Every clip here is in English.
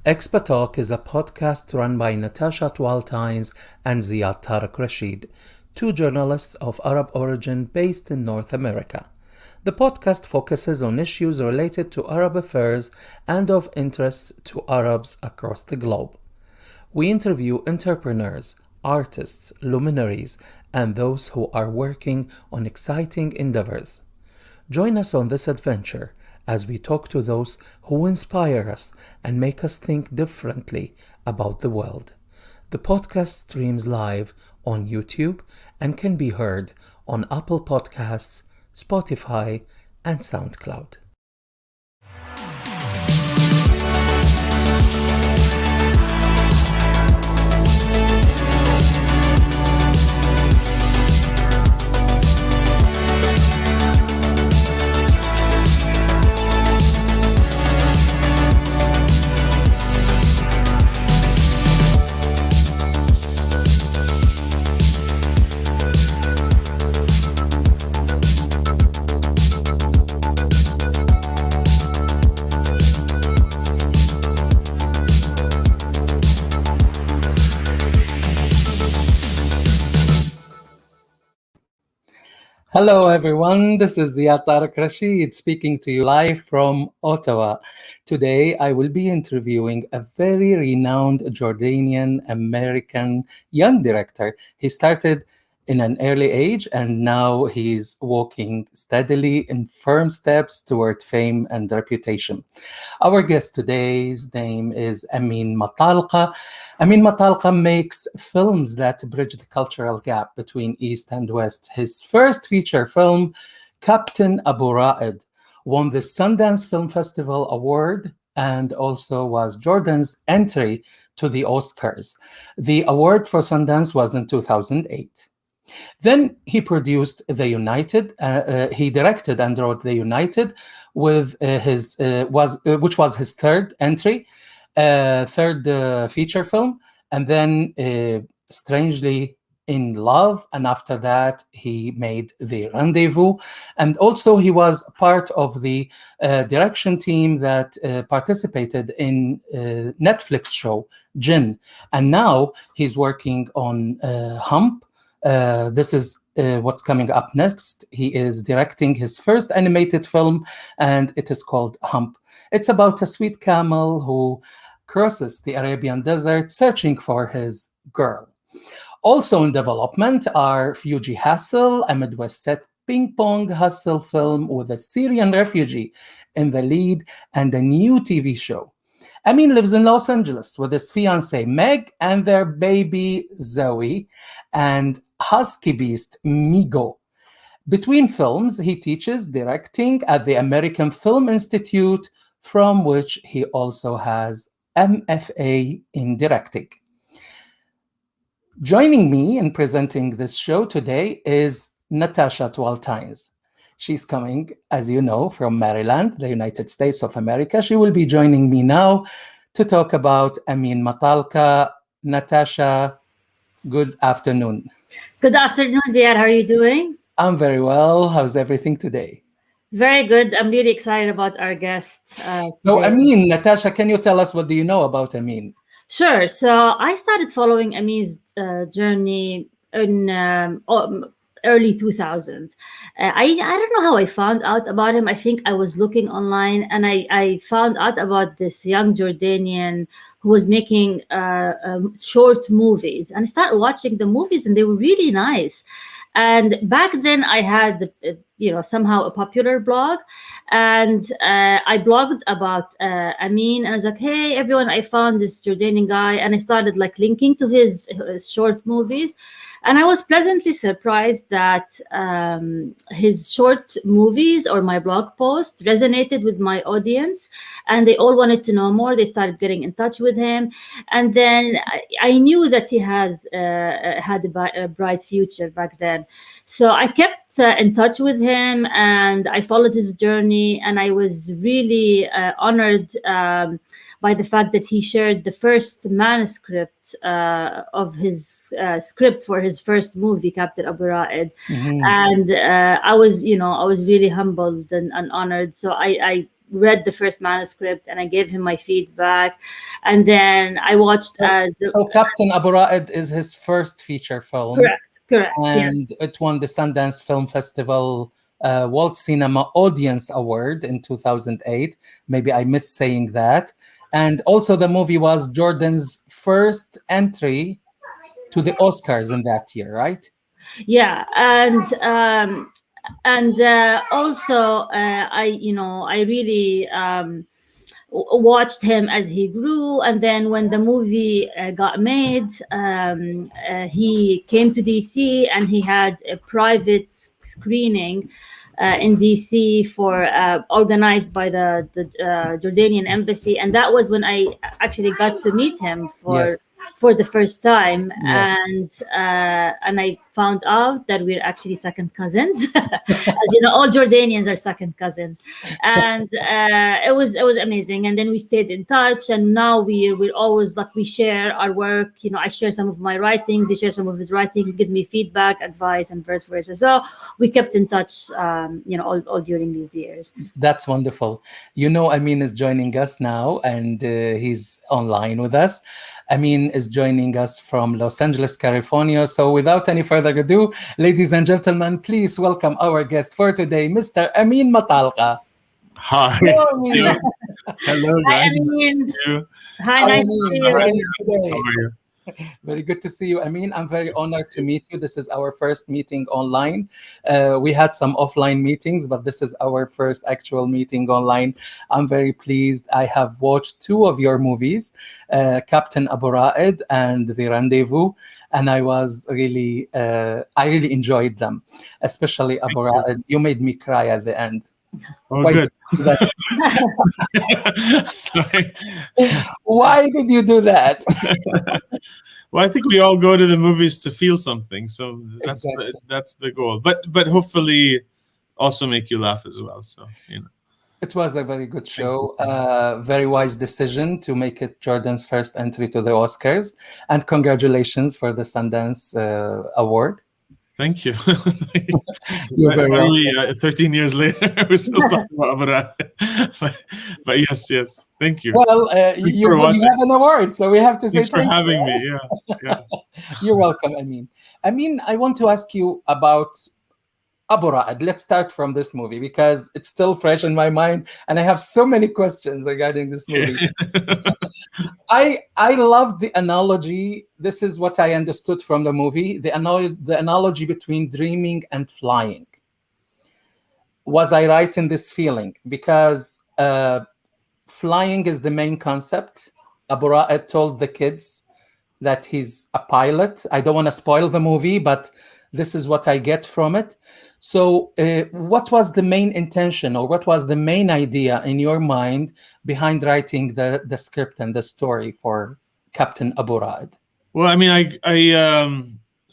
ExpaTalk is a podcast run by Natasha Tynes and Zyad Rasheed, two journalists of Arab origin based in North America. The podcast focuses on issues related to Arab affairs and of interest to Arabs across the globe. We interview entrepreneurs, artists, luminaries, and those who are working on exciting endeavors. Join us on this adventure as we talk to those who inspire us and make us think differently about the world. The podcast streams live on YouTube and can be heard on Apple Podcasts, Spotify, and SoundCloud. Hello everyone, this is Zyad Rasheed speaking to you live from Ottawa. Today I will be interviewing a very renowned Jordanian-American young director. He started in an early age and now he's walking steadily in firm steps toward fame and reputation. Our guest today's name is Amin Matalqa. Amin Matalqa makes films that bridge the cultural gap between East and West. His first feature film, Captain Abu Ra'id, won the Sundance Film Festival Award and also was Jordan's entry to the Oscars. The award for Sundance was in 2008. Then he produced The United. He directed and wrote The United, with which was his third entry, third feature film, and then Strangely in Love, and after that he made The Rendezvous, and also he was part of the direction team that participated in Netflix show Jinn, and now he's working on Hump. This is what's coming up next. He is directing his first animated film, and it is called Hump. It's about a sweet camel who crosses the Arabian desert searching for his girl. Also in development are Fuji Hassel, a Midwest set ping-pong hustle film with a Syrian refugee in the lead, and a new TV show. Amin lives in Los Angeles with his fiancée Meg and their baby Zoe and husky beast Migo. Between films, he teaches directing at the American Film Institute, from which he also has MFA in directing. Joining me in presenting this show today is Natasha Tynes. She's coming, as you know, from Maryland, the United States of America. She will be joining me now to talk about Amin Matalqa. Natasha, good afternoon. Good afternoon, Zyad. How are you doing? I'm very well. How's everything today? Very good. I'm really excited about our guest. So, Amin, Natasha, can you tell us what do you know about Amin? Sure. So I started following Amin's journey in early 2000s. I don't know how I found out about him. I think I was looking online and I found out about this young Jordanian who was making short movies, and I started watching the movies and they were really nice. And back then I had, somehow a popular blog, and I blogged about Amin, and I was like, hey, everyone, I found this Jordanian guy, and I started linking to his short movies. And I was pleasantly surprised that his short movies or my blog post resonated with my audience, and they all wanted to know more. They started getting in touch with him. And then I knew that he had a bright future back then. So I kept in touch with him, and I followed his journey, and I was really honored by the fact that he shared the first manuscript of his script for his first movie, Captain Abu Ra'id. Mm-hmm. And I was really humbled and honored. So I read the first manuscript and I gave him my feedback. And then I watched as the, So Captain Abu Ra'id is his first feature film, correct, yeah. and it won the Sundance Film Festival World Cinema Audience Award in 2008. Maybe I missed saying that. And also, the movie was Jordan's first entry to the Oscars in that year, right? Yeah, and also I really watched him as he grew, and then when the movie got made, he came to DC and he had a private screening in DC for organized by the Jordanian embassy, and that was when I actually got to meet him Yes, for the first time, yes. and I found out that we're actually second cousins. As you know, all Jordanians are second cousins, and it was amazing. And then we stayed in touch, and now we're always like we share our work. You know, I share some of my writings, he shares some of his writing, he gives me feedback, advice, and vice versa. So we kept in touch, all during these years. That's wonderful. You know, Amin is joining us now, and he's online with us. Amin is joining us from Los Angeles, California. So, without any further ado, ladies and gentlemen, please welcome our guest for today, Mr. Amin Matalqa. Hi. Hello, Amin. Hello, Hi, guys. Nice to Amin. see you. Hi, Hi, nice to Amin. see How are you. you How today? are you? Very good to see you, Amin. I'm very honored to meet you. This is our first meeting online. We had some offline meetings, but this is our first actual meeting online. I'm very pleased. I have watched two of your movies, Captain Abu Ra'id and The Rendezvous, and I really enjoyed them, especially Abu Thank you. Ra'id. You made me cry at the end. Oh, Why did good. you do that? Sorry. Why did you do that? Well, I think we all go to the movies to feel something, so Exactly. that's the goal. But hopefully also make you laugh as well. So It was a very good thank you. show. Very wise decision to make it Jordan's first entry to the Oscars. And congratulations for the Sundance Award. Thank you. You're very Finally, welcome. 13 years later, we're still talking about Abu but yes. Thank you. Well, Thanks you for you watching. have an award, so we have to say Thanks for thank having you. me. Yeah. You're welcome, Amin. Amin, I want to ask you about Abu Ra'ad. Let's start from this movie because it's still fresh in my mind, and I have so many questions regarding this movie. I love the analogy. This is what I understood from the movie. The analogy between dreaming and flying. Was I right in this feeling? Because flying is the main concept. Abu Ra'ad told the kids that he's a pilot. I don't want to spoil the movie, but this is what I get from it. So, what was the main intention, or what was the main idea in your mind behind writing the script and the story for Captain Abu Ra'ad? Well, I mean,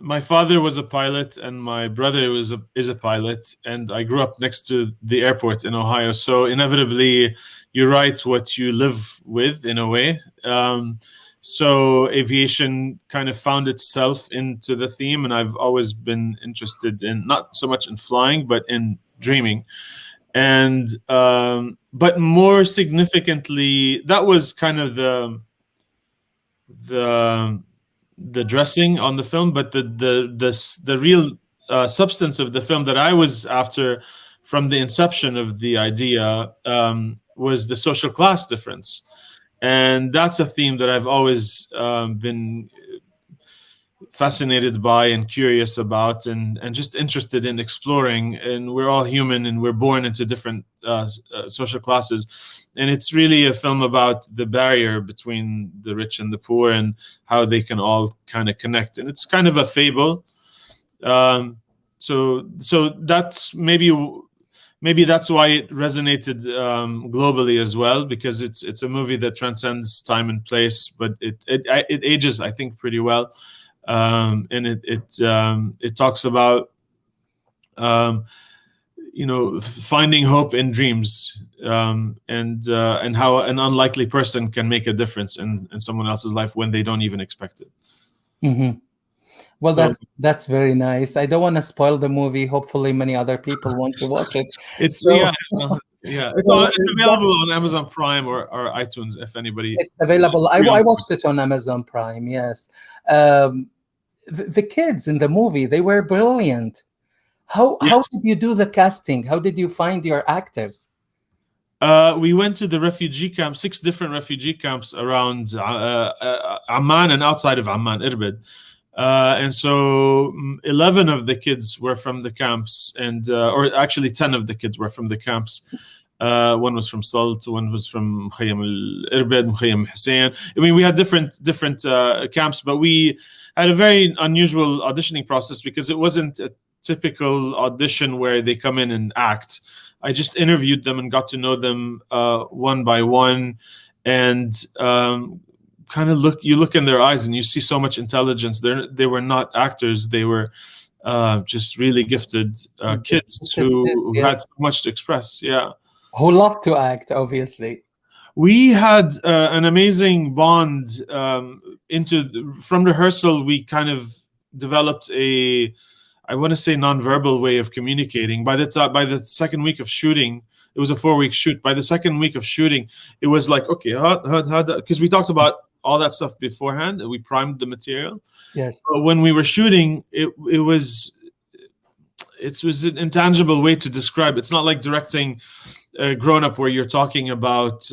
my father was a pilot, and my brother is a pilot, and I grew up next to the airport in Ohio. So inevitably, you write what you live with in a way. So aviation kind of found itself into the theme, and I've always been interested in not so much in flying, but in dreaming. And but more significantly, that was kind of the the dressing on the film, but the real substance of the film that I was after from the inception of the idea was the social class difference, and that's a theme that I've always been fascinated by and curious about, and just interested in exploring. And we're all human, and we're born into different social classes, and it's really a film about the barrier between the rich and the poor and how they can all kind of connect. And it's kind of a fable. So that's maybe that's why it resonated globally as well, because it's a movie that transcends time and place, but it ages, I think, pretty well. And it talks about finding hope in dreams, and how an unlikely person can make a difference in someone else's life when they don't even expect it. Mm-hmm. Well, So that's very nice. I don't want to spoil the movie. Hopefully, many other people want to watch it. it's So, yeah, Yeah, So it's available on Amazon Prime or iTunes if anybody. it's available. I watched it on Amazon Prime. Yes, the kids in the movie, they were brilliant. How Yes. did you do the casting? How did you find your actors? We went to the refugee camp, 6 different refugee camps around Amman and outside of Amman, Irbid. And so 11 of the kids were from the camps, or actually 10 of the kids were from the camps. One was from Salt, one was from Mukhayyam al-Irbid, Mukhayyam Hussein. I mean, we had different camps, but we had a very unusual auditioning process because it wasn't a typical audition where they come in and act. I just interviewed them and got to know them one by one, and kind of look in their eyes and you see so much intelligence. They were not actors; they were just really gifted kids who Yes. had so much to express. Yeah, Who love to act, obviously. we had an amazing bond. From rehearsal, we kind of developed I want to say nonverbal way of communicating. By the second week of shooting, it was a 4-week shoot. By the second week of shooting, it was like, okay, because we talked about all that stuff beforehand. We primed the material. Yes. But when we were shooting, it was an intangible way to describe. It's not like directing Grown Up where you're talking about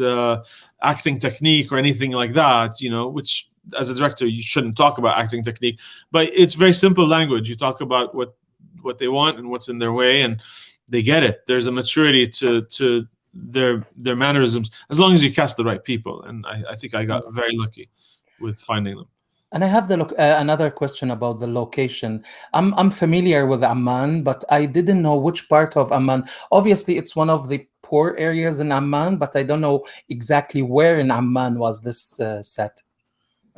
acting technique or anything like that, which as a director you shouldn't talk about acting technique, but it's very simple language. You talk about what they want and what's in their way, and they get it. There's a maturity to their mannerisms as long as you cast the right people, and I think I got very lucky with finding them. And I have another question about the location. I'm familiar with Amman, but I didn't know which part of Amman. Obviously, it's one of the poor areas in Amman, but I don't know exactly where in Amman was this set.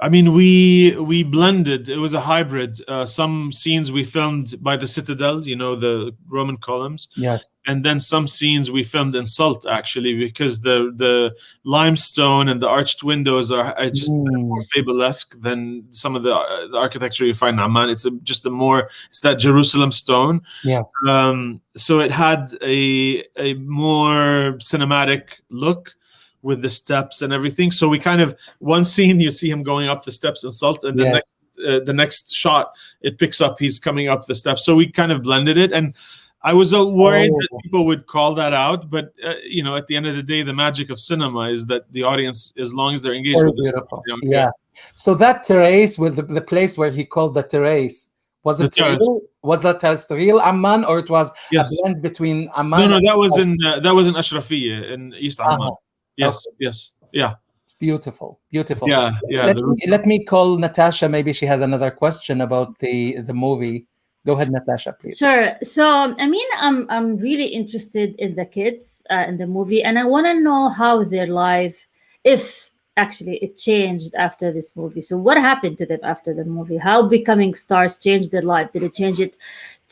I mean, we blended. It was a hybrid. Some scenes we filmed by the Citadel, the Roman columns. Yes. And then some scenes we filmed in Salt, actually, because the limestone and the arched windows are just more fabulesque than some of the architecture you find in Amman. It's that Jerusalem stone. Yeah. So it had a more cinematic look with the steps and everything. So we kind of, one scene you see him going up the steps in Salt, and the next shot it picks up he's coming up the steps. So we kind of blended it, and I was worried that people would call that out, but at the end of the day, the magic of cinema is that the audience, as long as they're engaged with the story, yeah. So that terrace with the place where he called the terrace, was it real? Was that real Amman, or it was a blend between Amman? No, that was in Ashrafiyya in East Amman. Yes, okay. Yes, yeah. Beautiful. Yeah. Let me call Natasha. Maybe she has another question about the movie. Go ahead, Natasha, please. Sure. So, I mean, I'm really interested in the kids in the movie, and I want to know how their life, if actually it changed after this movie. So, what happened to them after the movie? How becoming stars changed their life? Did it change it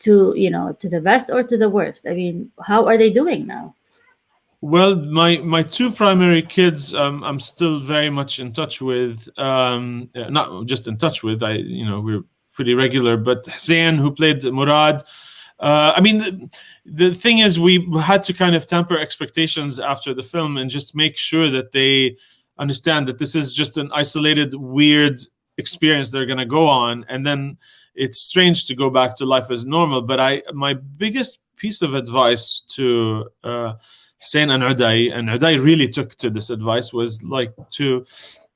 to the best or to the worst? I mean, how are they doing now? Well, my 2 primary kids, I'm still very much in touch with. Not just in touch with. We're pretty regular. But Hussein, who played Murad, I mean, the thing is, we had to kind of temper expectations after the film and just make sure that they understand that this is just an isolated, weird experience they're going to go on, and then it's strange to go back to life as normal. But my biggest piece of advice to Hussein and Uday really took to this advice was like to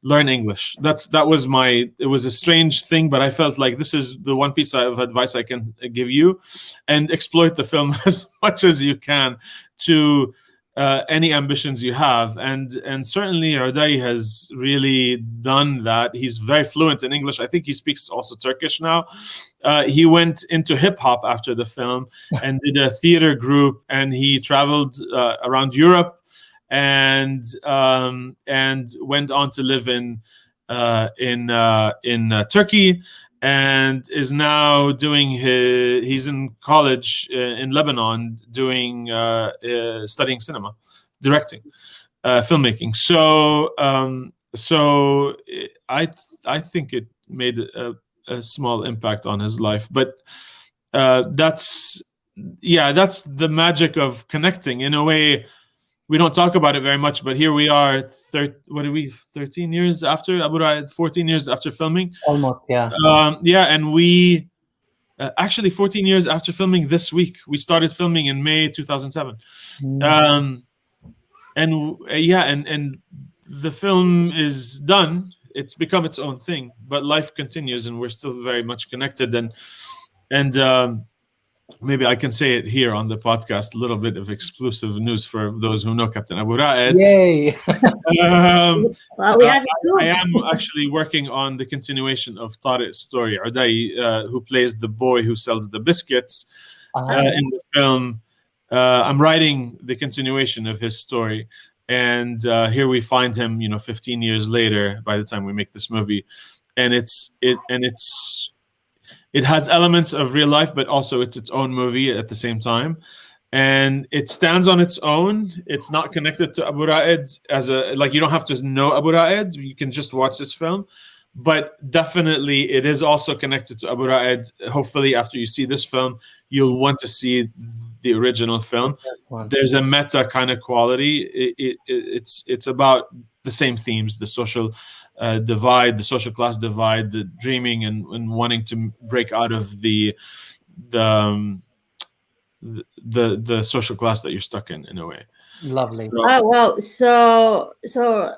learn English. It was a strange thing, but I felt like this is the one piece of advice I can give you, and exploit the film as much as you can to any ambitions you have. And certainly Uday has really done that. He's very fluent in English. I think he speaks also Turkish now. He went into hip hop after the film and did a theater group, and he traveled around Europe and went on to live in Turkey, and is now he's in college in Lebanon doing studying cinema, directing, filmmaking. So I think it made a small impact on his life, but that's the magic of connecting in a way. we don't talk about it very much, but here we are, 13 years after Abu Raed, 14 years after filming. Almost, yeah. Yeah, and we actually 14 years after filming this week. We started filming in May 2007. And the film is done. It's become its own thing, but life continues, and we're still very much connected. And maybe I can say it here on the podcast, a little bit of exclusive news for those who know Captain Abu Raed. Yay! Well, we have it too. I am actually working on the continuation of Tariq's story, Uday, who plays the boy who sells the biscuits in the film. I'm writing the continuation of his story, and here we find him, 15 years later. By the time we make this movie, and it has elements of real life, but also it's its own movie at the same time, and it stands on its own. It's not connected to Abu Raed you don't have to know Abu Raed. You can just watch this film. But definitely, it is also connected to Abu Raed. Hopefully, after you see this film, you'll want to see the original film. There's a meta kind of quality. It's about the same themes: the social divide, the social class divide, the dreaming and wanting to break out of the social class that you're stuck in a way. Lovely. Oh wow! So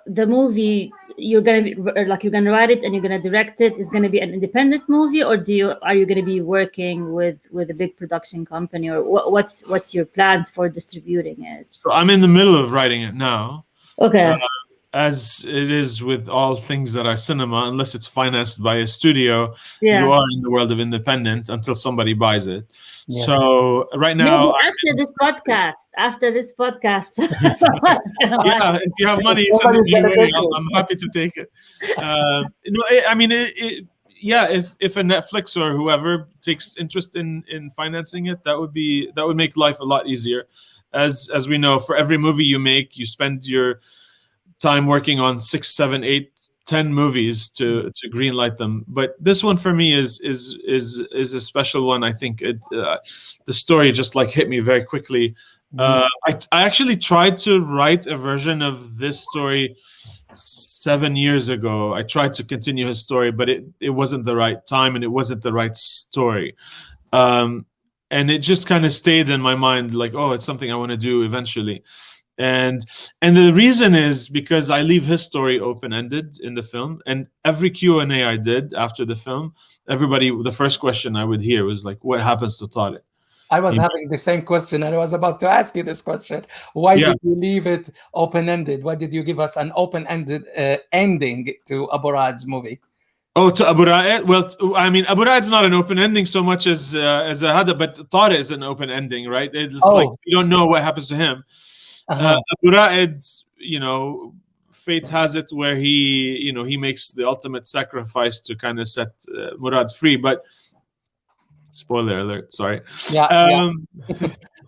the movie you're gonna write it and you're gonna direct it. Is gonna be an independent movie, or are you gonna be working with a big production company, or what's your plans for distributing it? So I'm in the middle of writing it now. Okay. As it is with all things that are cinema, unless it's financed by a studio, Yeah. you are in the world of independent until somebody buys it. Yeah. So right now, Maybe after this podcast, yeah, if you have money, send it my way. I'm happy to take it. If a Netflix or whoever takes interest in financing it, that would make life a lot easier. As we know, for every movie you make, you spend your time working on 6, 7, 8, 10 movies to greenlight them. But this one for me is a special one. I think the story just hit me very quickly. I actually tried to write a version of this story 7 years ago. I tried to continue his story, but it wasn't the right time and it wasn't the right story. And it just kind of stayed in my mind, it's something I want to do eventually. And the reason is because I leave his story open-ended in the film, and every Q&A I did after the film, the first question I would hear was what happens to Tariq? I was having the same question, and I was about to ask you this question. Why did you leave it open-ended? Why did you give us an open-ended ending to Abu Raed's movie? Oh, to Abu Raed? Well, I mean, Abu Raed's not an open ending so much as a Hada, but Tariq is an open ending, right? It's you don't know what happens to him. Abu Raed, fate has it where he makes the ultimate sacrifice to kind of set Murad free. But spoiler alert, sorry. Yeah.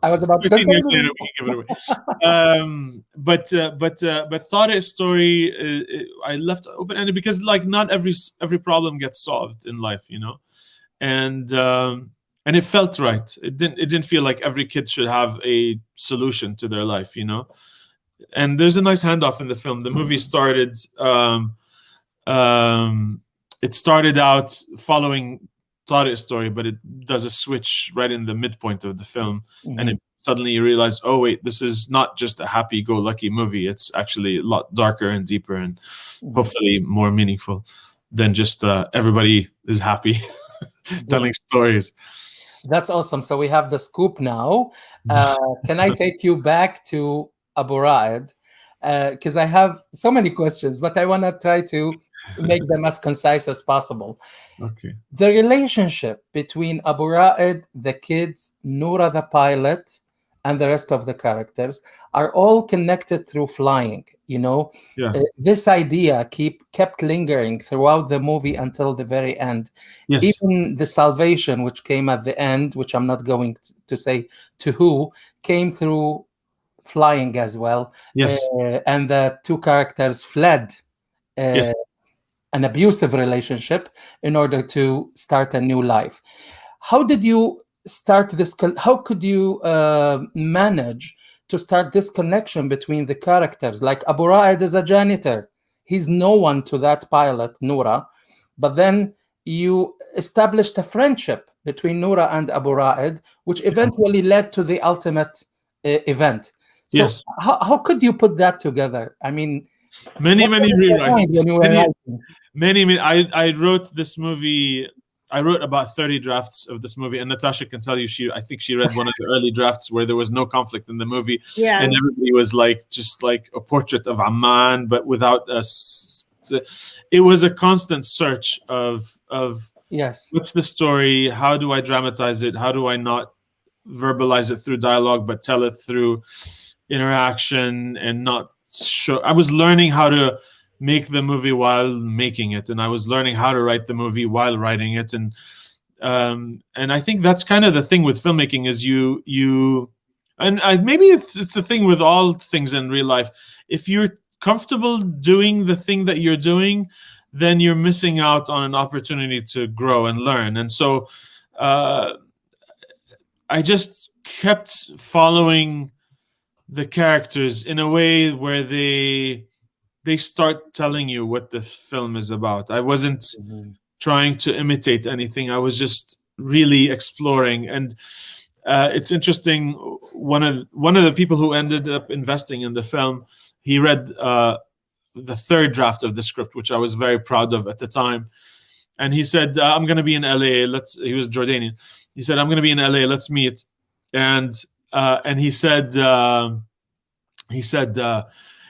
I was about to 15 years later, we can give it away. But Tariq's story, I left open ended because not every problem gets solved in life, and it felt right. It didn't feel like every kid should have a solution to their life, And there's a nice handoff in the film. The movie started. It started out following Tariq's story, but it does a switch right in the midpoint of the film, and suddenly you realize, oh wait, this is not just a happy-go-lucky movie. It's actually a lot darker and deeper, and hopefully more meaningful than just everybody is happy telling stories. That's awesome. So we have the scoop now. Can I take you back to Abu Raed? Because I have so many questions, but I want to try to make them as concise as possible. Okay. The relationship between Abu Raed, the kids, Noura the pilot, and the rest of the characters are all connected through flying. This idea kept lingering throughout the movie until the very end. Yes. Even the salvation, which came at the end, which I'm not going to say to who, came through flying as well. Yes. And the two characters fled an abusive relationship in order to start a new life. How did you start this? How could you manage to start this connection between the characters. Like Abu Ra'ed is a janitor. He's no one to that pilot, Noura. But then you established a friendship between Noura and Abu Ra'ed, which eventually led to the ultimate event. So Yes. how could you put that together? I mean, many rewrites. when you were writing? Many. I wrote this movie. I wrote about 30 drafts of this movie, and Natasha can tell you, I think she read one of the early drafts where there was no conflict in the movie, Yeah. and everybody was like just like a portrait of Amman, but without us. It was a constant search of Yes. what's the story? How do I dramatize it? How do I not verbalize it through dialogue, but tell it through interaction and not show? I was learning how to make the movie while making it, and I was learning how to write the movie while writing it, and I think that's kind of the thing with filmmaking is maybe it's the thing with all things in real life. If you're comfortable doing the thing that you're doing, then you're missing out on an opportunity to grow and learn. And so I just kept following the characters in a way where they start telling you what the film is about. I wasn't trying to imitate anything. I was just really exploring. And it's interesting. One of the people who ended up investing in the film, he read the third draft of the script, which I was very proud of at the time. And he said, "I'm going to be in LA. He was Jordanian. He said, "I'm going to be in LA. Let's meet." And he said,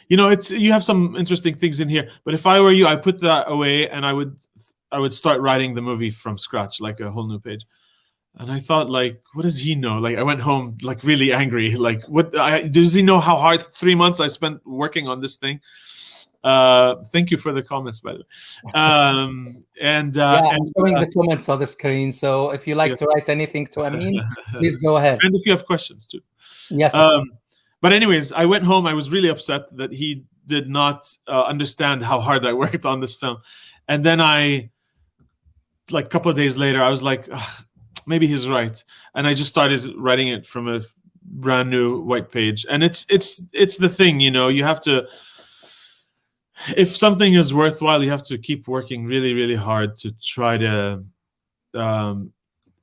you have some interesting things in here, but if I were you, I put that away and I would start writing the movie from scratch, like a whole new page. And I thought, like, what does he know? Like, I went home like really angry. Like, does he know how hard 3 months I spent working on this thing? Thank you for the comments, by the way. I'm showing the comments on the screen. So if you like to write anything to Amin, please go ahead. And if you have questions too. Yes. But anyways, I went home. I was really upset that he did not understand how hard I worked on this film. And then a couple of days later, I was like, maybe he's right. And I just started writing it from a brand new white page. And it's the thing, you have to, if something is worthwhile, you have to keep working really, really hard to try to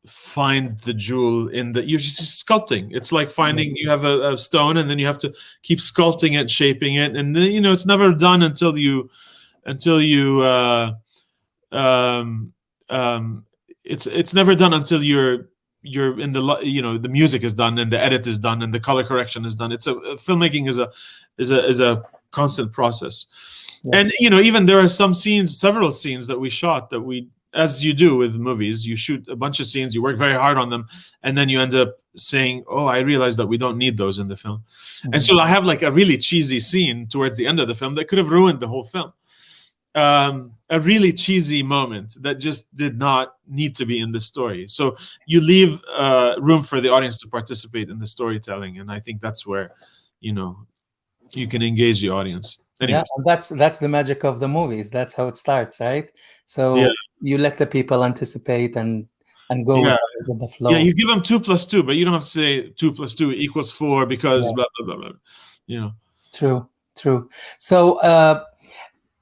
find the jewel you're just sculpting. It's like finding, you have a stone and then you have to keep sculpting it, shaping it. And then, it's never done until you it's never done until you're in the music is done and the edit is done and the color correction is done. Filmmaking is a constant process. Yes. And even there are several scenes that we shot that we, as you do with movies, you shoot a bunch of scenes, you work very hard on them, and then you end up saying, "Oh, I realized that we don't need those in the film." Mm-hmm. And so I have like a really cheesy scene towards the end of the film that could have ruined the whole film. A really cheesy moment that just did not need to be in the story. So you leave room for the audience to participate in the storytelling, and I think that's where, you can engage the audience. Anyways. Yeah, that's the magic of the movies. That's how it starts, right? So you let the people anticipate and go with the flow. Yeah, you give them 2 + 2, but you don't have to say 2 + 2 = 4 because blah blah blah blah. True. So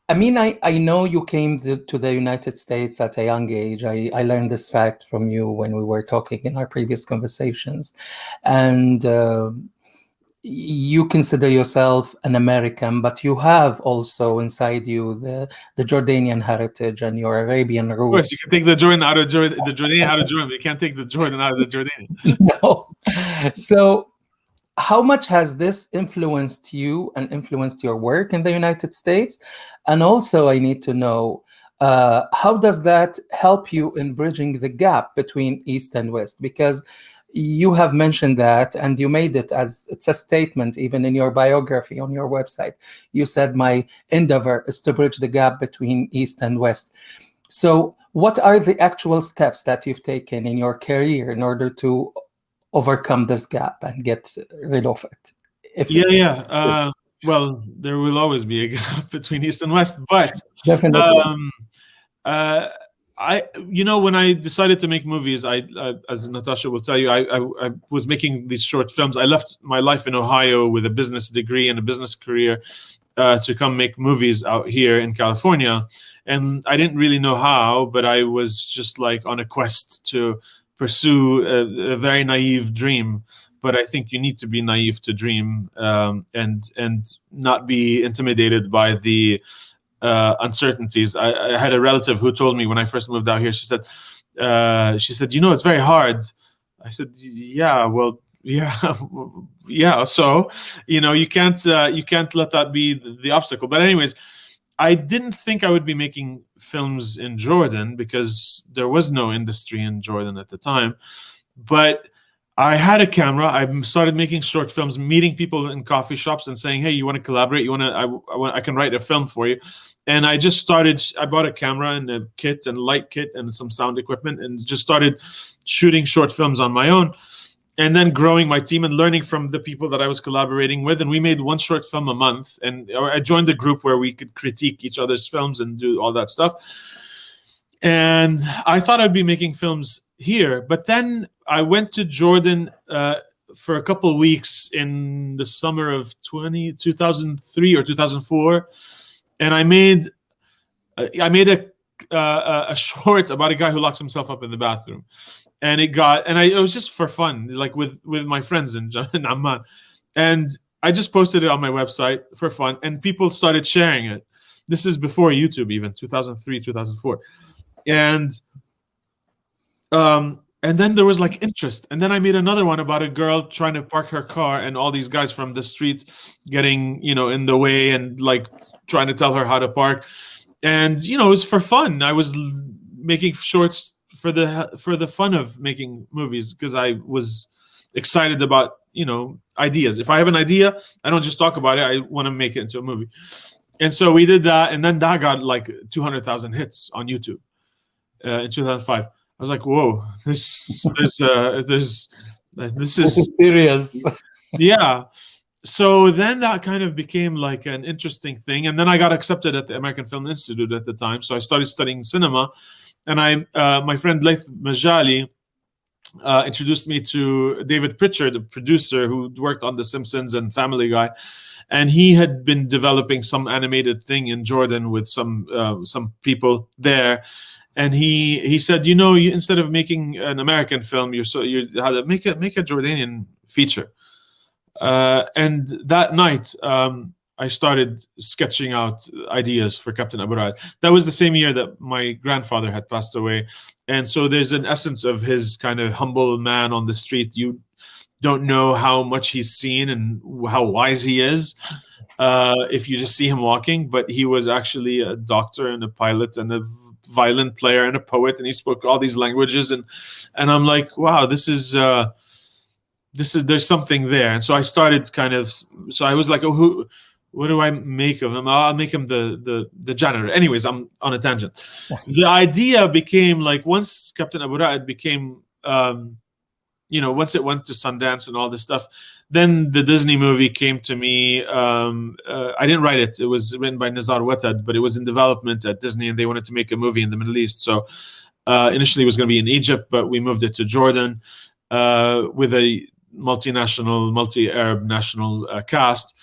I mean, I know you came to the United States at a young age. I learned this fact from you when we were talking in our previous conversations. And you consider yourself an American, but you have also inside you the Jordanian heritage and your Arabian roots. Of course, you can take the Jordan out of the Jordanian out of Jordan, but you can't take the Jordan out of the Jordanian. No. So how much has this influenced you and influenced your work in the United States? And also, I need to know, how does that help you in bridging the gap between East and West? Because you have mentioned that, and you made it as it's a statement, even in your biography on your website. You said, my endeavor is to bridge the gap between East and West. So what are the actual steps that you've taken in your career in order to overcome this gap and get rid of it? Well, there will always be a gap between East and West, but definitely. when I decided to make movies, as Natasha will tell you, I was making these short films. I left my life in Ohio with a business degree and a business career to come make movies out here in California. And I didn't really know how, but I was just like on a quest to pursue a very naive dream. But I think you need to be naive to dream, and not be intimidated by the uncertainties. I had a relative who told me when I first moved out here. She said, it's very hard. I said, yeah, well, yeah, yeah. So, you can't let that be the obstacle. But anyways, I didn't think I would be making films in Jordan because there was no industry in Jordan at the time. But I had a camera. I started making short films, meeting people in coffee shops and saying, "Hey, you want to collaborate? I can write a film for you." And I just started. I bought a camera and a kit and light kit and some sound equipment, and just started shooting short films on my own. And then growing my team and learning from the people that I was collaborating with. And we made one short film a month. And I joined a group where we could critique each other's films and do all that stuff. And I thought I'd be making films here. But then I went to Jordan for a couple of weeks in the summer of 2003 or 2004. And I made a short about a guy who locks himself up in the bathroom. And it was just for fun, like with my friends in Amman. And I just posted it on my website for fun, and people started sharing it. This is before YouTube, even 2003, 2004. And then there was like interest. And then I made another one about a girl trying to park her car, and all these guys from the street getting, in the way and like trying to tell her how to park. And, it was for fun. I was making shorts for the fun of making movies because I was excited about ideas. If I have an idea, I don't just talk about it. I want to make it into a movie. And so we did that, and then that got like 200,000 hits on YouTube in 2005. I was like, whoa, this is serious. Yeah. So then that kind of became like an interesting thing, and then I got accepted at the American Film Institute at the time. So I started studying cinema. And my friend Laith Majali introduced me to David Pritchard, the producer who worked on The Simpsons and Family Guy, and he had been developing some animated thing in Jordan with some people there. And he said, instead of making an American film, you had to make a Jordanian feature. And that night, I started sketching out ideas for Captain Abu Raad. That was the same year that my grandfather had passed away. And so there's an essence of his kind of humble man on the street. You don't know how much he's seen and how wise he is if you just see him walking. But he was actually a doctor and a pilot and a violin player and a poet. And he spoke all these languages. And I'm like, wow, there's something there. And so I started so I was like, oh, what do I make of him? I'll make him the janitor. Anyways, I'm on a tangent. The idea became like, once Captain Abu Raad became, once it went to Sundance and all this stuff, then the Disney movie came to me. I didn't write it. It was written by Nizar Watad, but it was in development at Disney, and they wanted to make a movie in the Middle East. So initially it was going to be in Egypt, but we moved it to Jordan with a multi-Arab national cast.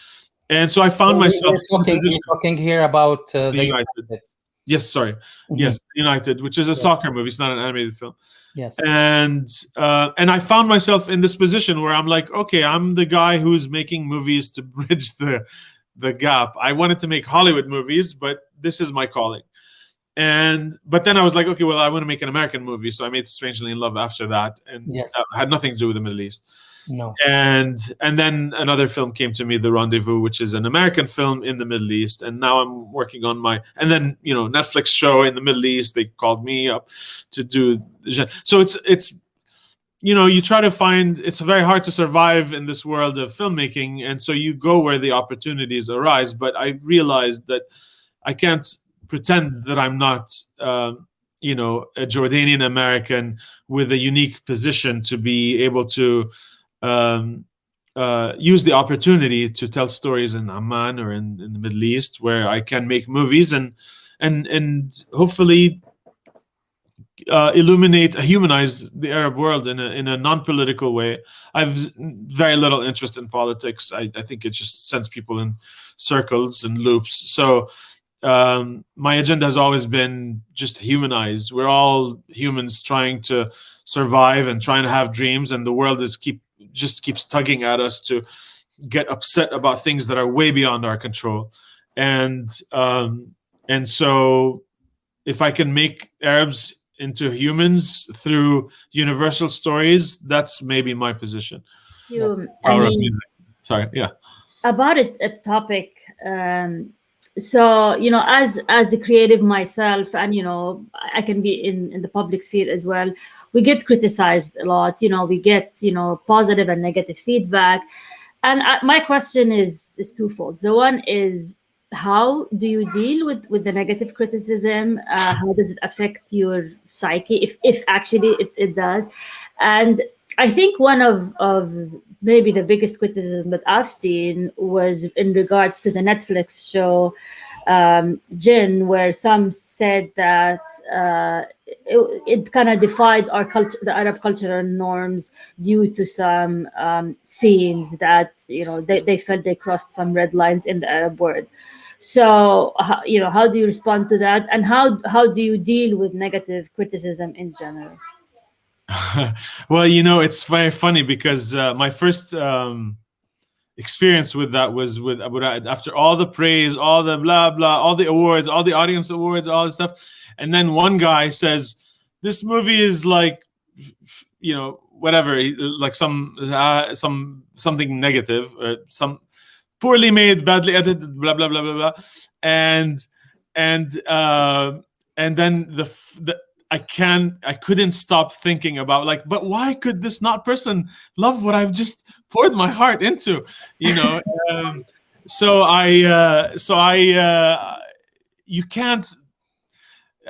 And so I found myself. You're talking here about the United. Yes, sorry. Mm-hmm. Yes, United, which is a soccer movie. It's not an animated film. Yes. And I found myself in this position where I'm like, okay, I'm the guy who's making movies to bridge the gap. I wanted to make Hollywood movies, but this is my calling. But then I was like, okay, well, I want to make an American movie. So I made Strangely in Love after that. And yes. Had nothing to do with the Middle East. No. And then another film came to me, The Rendezvous, which is an American film in the Middle East. And now I'm working on and then, Netflix show in the Middle East, they called me up to do. So it's you try to find, it's very hard to survive in this world of filmmaking. And so you go where the opportunities arise. But I realized that I can't pretend that I'm not, a Jordanian-American with a unique position to be able to use the opportunity to tell stories in Amman or in the Middle East, where I can make movies and hopefully illuminate, humanize the Arab world in a non-political way. I've very little interest in politics. I think it just sends people in circles and loops. So my agenda has always been just humanize. We're all humans trying to survive and trying to have dreams, and the world keeps tugging at us to get upset about things that are way beyond our control. And so if I can make Arabs into humans through universal stories, that's maybe my position. You, I Power of mean, music. Sorry, yeah. about a topic. So as a creative myself, and I can be in the public sphere as well, we get criticized a lot. We get positive and negative feedback, and my question is twofold. The one is, how do you deal with the negative criticism? How does it affect your psyche, if actually it does? And I think one of maybe the biggest criticism that I've seen was in regards to the Netflix show Jinn, where some said that it kind of defied our culture, the Arab cultural norms, due to some scenes that they felt they crossed some red lines in the Arab world. So how do you respond to that, and how do you deal with negative criticism in general? Well, it's very funny because my first experience with that was with Abu Raed. After all the praise, all the blah blah, all the awards, all the audience awards, all this stuff, and then one guy says, "This movie is like, whatever, like something negative, or some poorly made, badly edited, blah blah blah blah blah," and then the I couldn't stop thinking about, like, but why could this not person love what I've just poured my heart into, so you can't,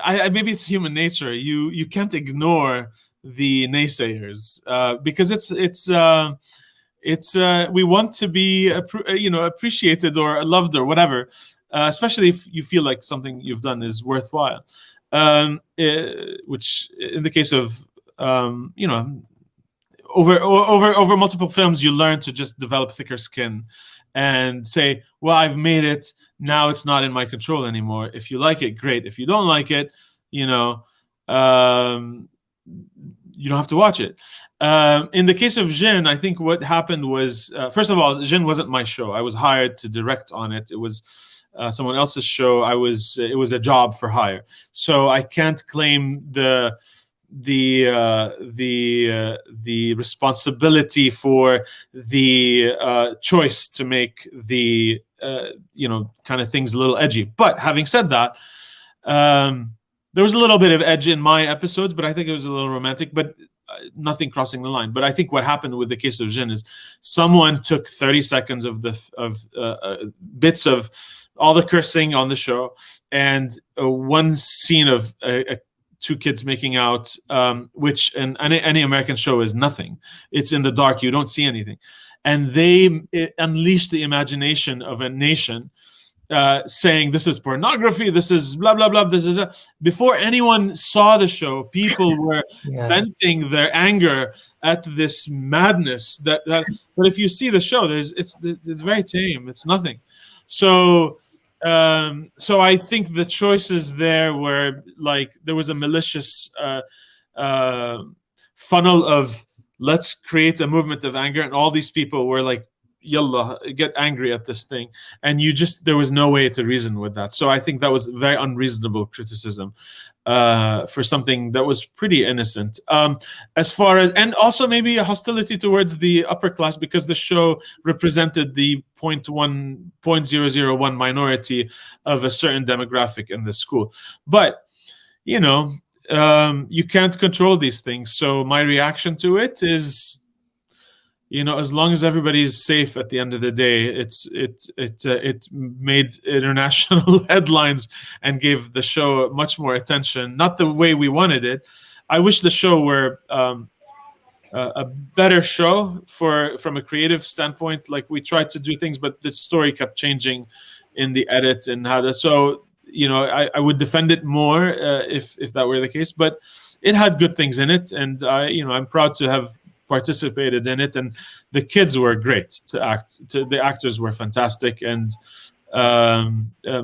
maybe it's human nature. You can't ignore the naysayers, because it's we want to be appreciated or loved or whatever, especially if you feel like something you've done is worthwhile. Which in the case of over multiple films, you learn to just develop thicker skin and say, well, I've made it, now it's not in my control anymore. If you like it, great. If you don't like it, you don't have to watch it. In the case of Jinn, I think what happened was, first of all, Jinn wasn't my show. I was hired to direct on it. It was someone else's show. It was a job for hire, so I can't claim the responsibility for the choice to make the kind of things a little edgy. But having said that, there was a little bit of edge in my episodes, but I think it was a little romantic, but nothing crossing the line. But I think what happened with the case of Jinn is someone took 30 seconds of bits of all the cursing on the show, and one scene of two kids making out, which in any American show is nothing. It's in the dark. You don't see anything. And they unleashed the imagination of a nation, saying this is pornography, this is blah, blah, blah. This is before anyone saw the show, people were venting their anger at this madness. But if you see the show, it's very tame. It's nothing. So I think the choices there were like, there was a malicious funnel of, let's create a movement of anger, and all these people were like, yalla, get angry at this thing, and there was no way to reason with that. So I think that was very unreasonable criticism for something that was pretty innocent. As far as, and also maybe a hostility towards the upper class, because the show represented the 0.1 minority of a certain demographic in the school. But you can't control these things. So my reaction to it is, as long as everybody's safe at the end of the day, it made international headlines and gave the show much more attention. Not the way we wanted it. I wish the show were a better show from a creative standpoint. Like, we tried to do things, but the story kept changing in the edit and how. So I would defend it more if that were the case. But it had good things in it, and I'm proud to have participated in it. And the kids were great to act. The actors were fantastic, and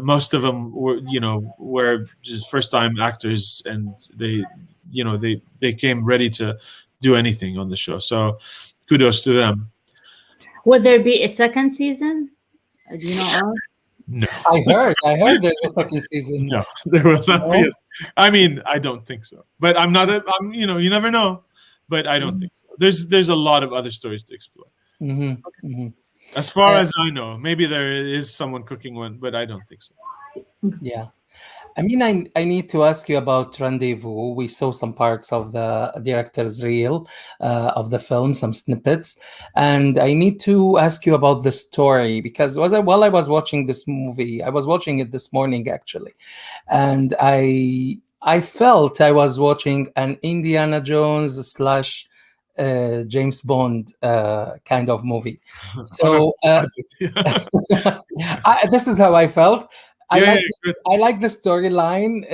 most of them were just first time actors, and they came ready to do anything on the show. So kudos to them. Would there be a second season? Do you know? No, I heard there's a second season. no, there will not be. No? I mean, I don't think so. But I'm not. You never know. But I don't think so. There's a lot of other stories to explore. As far as I know, maybe there is someone cooking one, but I don't think so. Yeah. I mean, I need to ask you about Rendezvous. We saw some parts of the director's reel of the film, some snippets. And I need to ask you about the story, because while I was watching this movie, I was watching it this morning, actually. And I felt I was watching an Indiana Jones slash James Bond kind of movie. So this is how I felt. I like the storyline,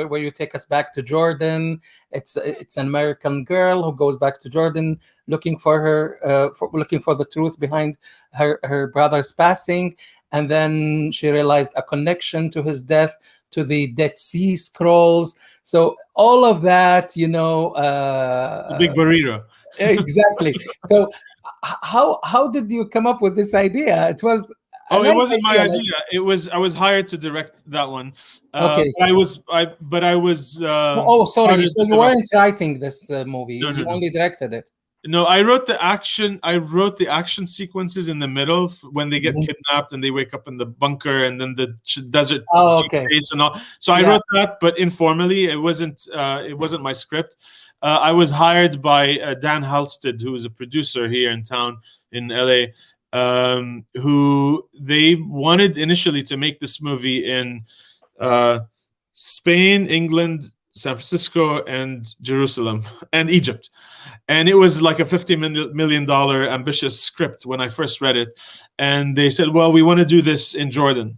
where you take us back to Jordan. It's an American girl who goes back to Jordan looking for looking for the truth behind her brother's passing, and then she realized a connection to his death to the Dead Sea Scrolls. So all of that, the big burrito. Exactly. So how did you come up with this idea? It was. It wasn't my idea. I was hired to direct that one. Okay. But I was. Sorry. So you weren't writing this movie. No, you only directed it. No, I wrote the action sequences in the middle when they get kidnapped and they wake up in the bunker, and then the desert chase and all. So I wrote that, but informally. It wasn't my script. I was hired by Dan Halstead, who is a producer here in town in LA. Who they wanted initially to make this movie in Spain, England, San Francisco, and Jerusalem, and Egypt. And it was like a $50 million ambitious script when I first read it. And they said, well, we want to do this in Jordan.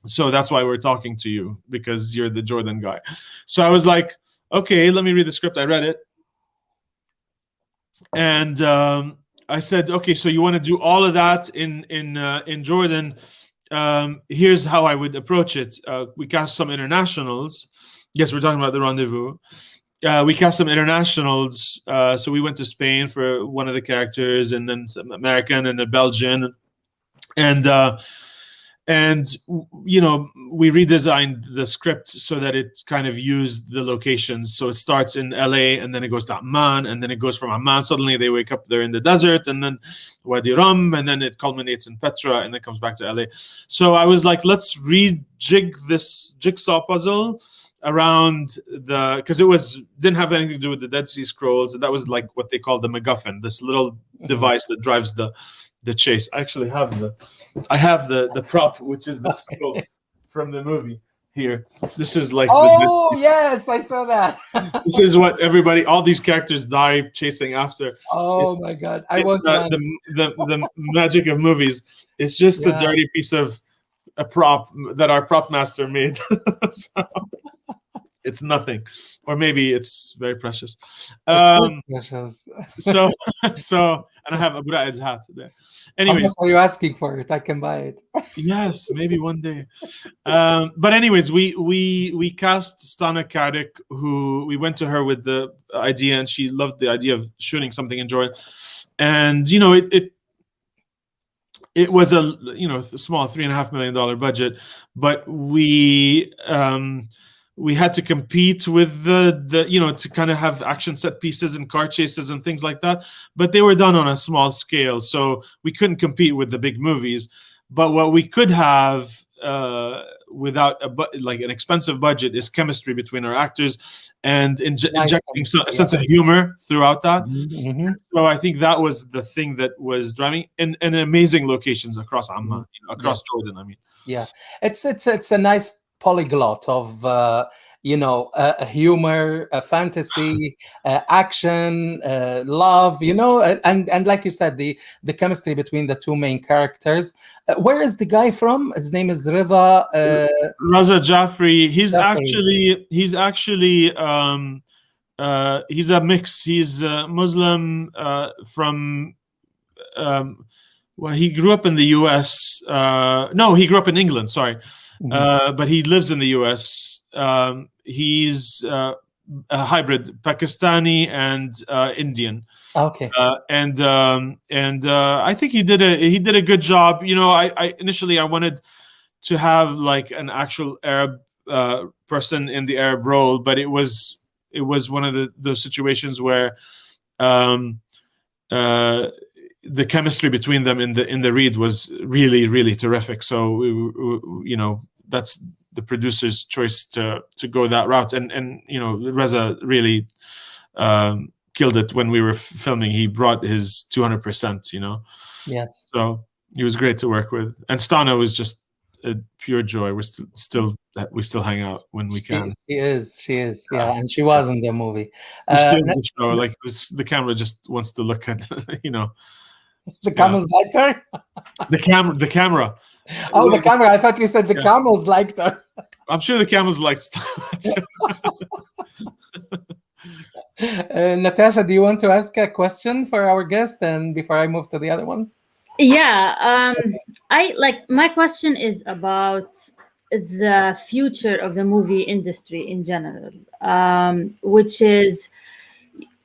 So that's why we're talking to you, because you're the Jordan guy. So I was like, okay, let me read the script. I read it. And I said, okay, so you want to do all of that in Jordan? Here's how I would approach it. We cast some internationals. Yes, we're talking about the Rendezvous. We cast some internationals. So we went to Spain for one of the characters, and then some American and a Belgian, and we redesigned the script so that it kind of used the locations. So it starts in LA, and then it goes to Amman, and then it goes from Amman. Suddenly they wake up, they're in the desert, and then Wadi Rum, and then it culminates in Petra, and then comes back to LA. So I was like, let's rejig this jigsaw puzzle around because didn't have anything to do with the Dead Sea Scrolls, and that was like what they call the MacGuffin, this little device that drives the chase. I actually have the prop, which is the scroll from the movie here. This is like yes, I saw that. This is what all these characters die chasing after. My God, the magic of movies. It's just a dirty piece of a prop that our prop master made. So it's nothing, or maybe it's very precious. Precious. So and I have Abu Ra'ed's hat there. Anyways, how much are you asking for it? I can buy it. Yes, maybe one day. But anyways, we cast Stana Tariq, who we went to her with the idea, and she loved the idea of shooting something in Jordan. And it was a small $3.5 million budget, but we had to compete with the to kind of have action set pieces and car chases and things like that. But they were done on a small scale, so we couldn't compete with the big movies. But what we could have without an expensive budget is chemistry between our actors and injecting a sense of humor throughout that. Mm-hmm. So I think that was the thing that was driving, and amazing locations across Amman, across Jordan. I mean, it's a nice polyglot of humor, fantasy, action, love, and like you said, the chemistry between the two main characters. Where is the guy from? His name is Riva. Raza Jaffrey. He's Jafari. actually he's a mix. He's Muslim from. Well, he grew up in the U.S. No, he grew up in England. Sorry, but he lives in the U.S. He's a hybrid, Pakistani and Indian. Okay. And I think he did a good job. I initially I wanted to have like an actual Arab person in the Arab role, but it was one of those situations where the chemistry between them in the read was really, really terrific. So that's the producer's choice to go that route, and Reza really killed it when we were filming. He brought his 200%. Yes. So he was great to work with, and Stana was just a pure joy. We still hang out when we can. She is, yeah, and she was in the movie. We still the show like this, the camera just wants to look at the camels liked her. The camera. Oh, the camera! I thought you said the camels liked her. I'm sure the camels liked Stana. Natasha, do you want to ask a question for our guest, and before I move to the other one? Yeah, my question is about the future of the movie industry in general, which is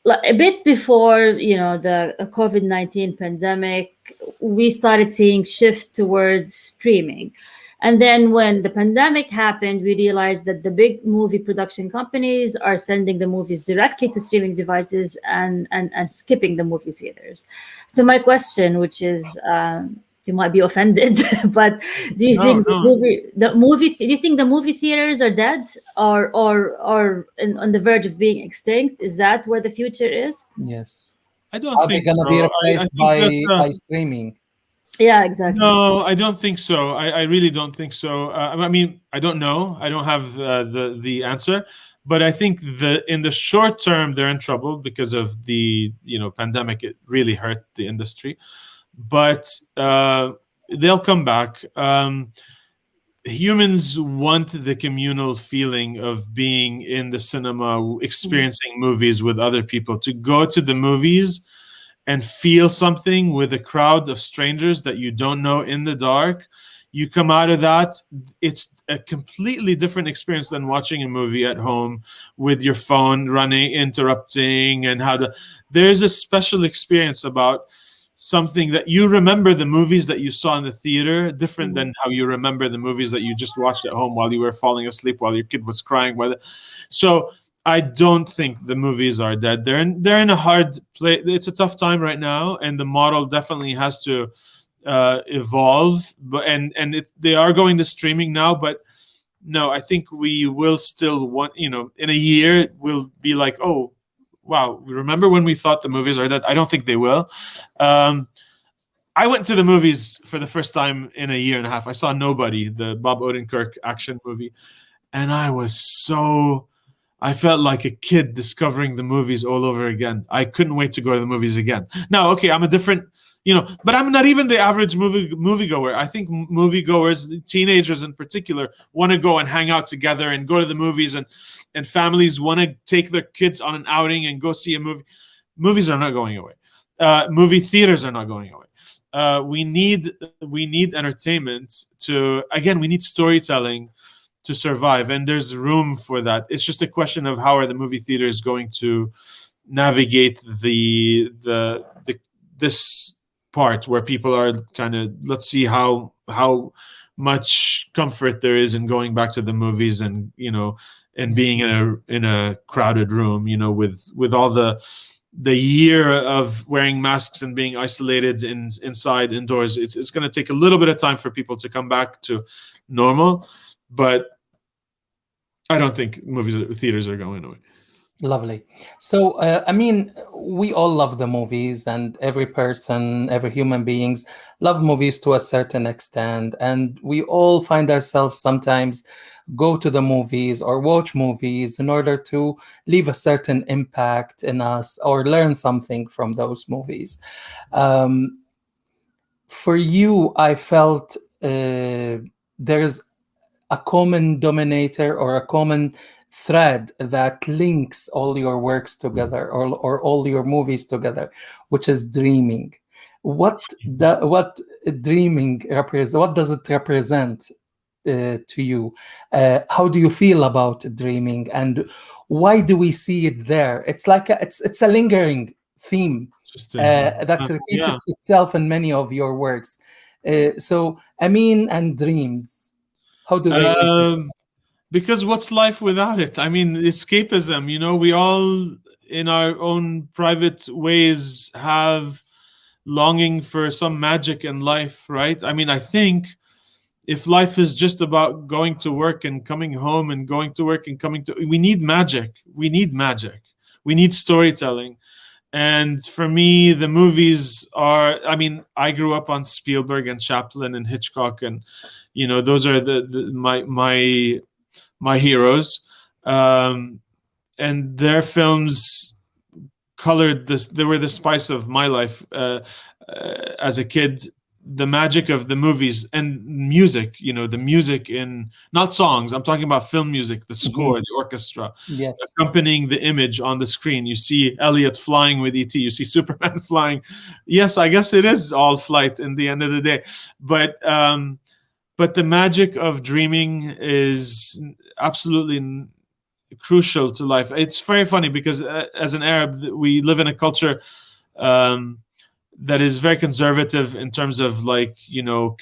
a bit before the COVID-19 pandemic. We started seeing shift towards streaming. And then when the pandemic happened, we realized that the big movie production companies are sending the movies directly to streaming devices and skipping the movie theaters. So my question, which is, you might be offended, but do you think do you think the movie theaters are dead or on the verge of being extinct? Is that where the future is? Yes. I don't Are think they going to be replaced by streaming? Yeah, exactly. No, I don't think so. I really don't think so. I mean, I don't know. I don't have the answer, but I think in the short term they're in trouble because of the pandemic. It really hurt the industry, but they'll come back. Humans want the communal feeling of being in the cinema, experiencing movies with other people. To go to the movies and feel something with a crowd of strangers that you don't know in the dark, you come out of that, it's a completely different experience than watching a movie at home with your phone running, interrupting, and there's a special experience about something that you remember the movies that you saw in the theater different than how you remember the movies that you just watched at home while you were falling asleep, while your kid was crying. So I don't think the movies are dead. They're in a hard place. It's a tough time right now, and the model definitely has to evolve. But they are going to streaming now. But no, I think we will still want. In a year we'll be like, oh, wow, remember when we thought the movies are dead? I don't think they will. I went to the movies for the first time in a year and a half. I saw Nobody, the Bob Odenkirk action movie, and I felt like a kid discovering the movies all over again. I couldn't wait to go to the movies again. Now, okay, I'm a different, but I'm not even the average moviegoer. I think moviegoers, teenagers in particular, want to go and hang out together and go to the movies, and families want to take their kids on an outing and go see a movie. Movies are not going away. Movie theaters are not going away. We need entertainment we need storytelling to survive, and there's room for that. It's just a question of how are the movie theaters going to navigate this part where people are kind of, let's see how much comfort there is in going back to the movies and and being in a crowded room, with all the year of wearing masks and being isolated inside indoors. It's going to take a little bit of time for people to come back to normal, but I don't think theaters are going away. Lovely. So, I mean, we all love the movies, and every person, every human beings love movies to a certain extent. And we all find ourselves sometimes go to the movies or watch movies in order to leave a certain impact in us or learn something from those movies. Um, for you, I felt there is a common dominator or a common thread that links all your works together or all your movies together, which is dreaming. What dreaming represents? What does it represent to you? How do you feel about dreaming, and why do we see it there? It's like it's a lingering theme Interesting. that repeats Yeah. itself in many of your works. So, Amin and dreams, how do they link? Um, because what's life without it? I mean, escapism, we all in our own private ways have longing for some magic in life, right? I mean, I think if life is just about going to work and coming home and going to work and coming to, we need magic. We need magic. We need storytelling. And for me, the movies are, I mean, I grew up on Spielberg and Chaplin and Hitchcock, and, those are my heroes. And their films colored this, they were the spice of my life as a kid. The magic of the movies and music, the music in, not songs, I'm talking about film music, the Mhm. score, the orchestra Yes. accompanying the image on the screen. You see Elliot flying with ET, you see Superman flying. Yes, I guess it is all flight in the end of the day, but the magic of dreaming is absolutely crucial to life. It's very funny because as an Arab, we live in a culture um, that is very conservative in terms of, like,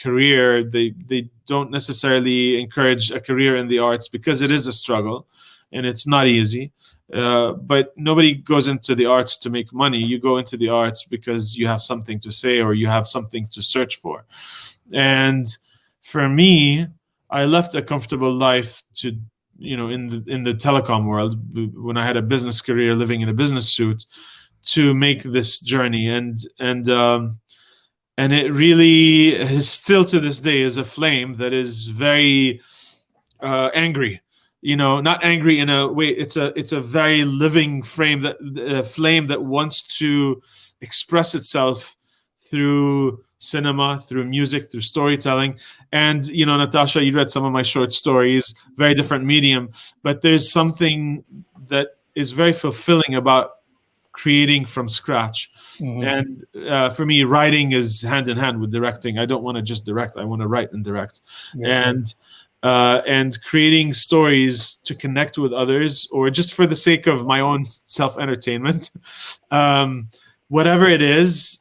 career. They don't necessarily encourage a career in the arts because it is a struggle and it's not easy. But nobody goes into the arts to make money. You go into the arts because you have something to say or you have something to search for. And for me, I left a comfortable life to, in the telecom world, when I had a business career living in a business suit, to make this journey. And it really is, still to this day, is a flame that is very angry. Not angry in a way. It's a very living flame that wants to express itself through cinema, through music, through storytelling. And Natasha, you read some of my short stories, very different medium, but there's something that is very fulfilling about creating from scratch. Mhm. And for me, writing is hand in hand with directing. I don't want to just direct; I want to write and direct. Yes. And creating stories to connect with others, or just for the sake of my own self entertainment, um, whatever it is.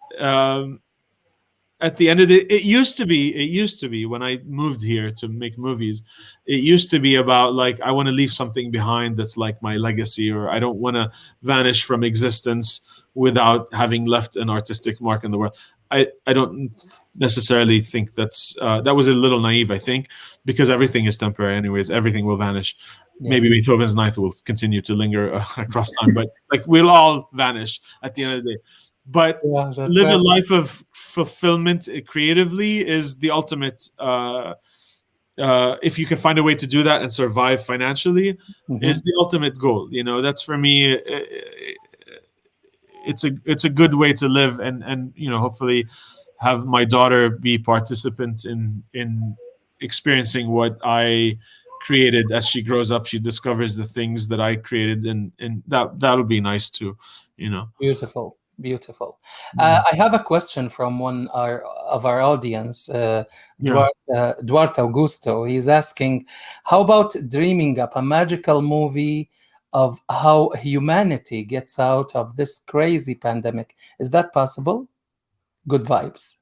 At the end of it used to be when I moved here to make movies, it used to be about, like, I want to leave something behind that's like my legacy, or I don't want to vanish from existence without having left an artistic mark in the world. I don't necessarily think that was a little naive, I think, because everything is temporary anyways. Everything will vanish. Yes. Maybe Beethoven's Ninth will continue to linger across time, but, like, we'll all vanish at the end of the day. But Yeah, that's live a right. life of fulfillment creatively is the ultimate. If you can find a way to do that and survive financially, Mhm. is the ultimate goal. That's for me. It's a good way to live, and hopefully have my daughter be participant in experiencing what I created. As she grows up, she discovers the things that I created, and that'll be nice too. You know. Beautiful, beautiful. Mm. I have a question from of our audience, Yeah. Duarte Augusto. He's asking, how about dreaming up a magical movie of how humanity gets out of this crazy pandemic? Is that possible? Good vibes.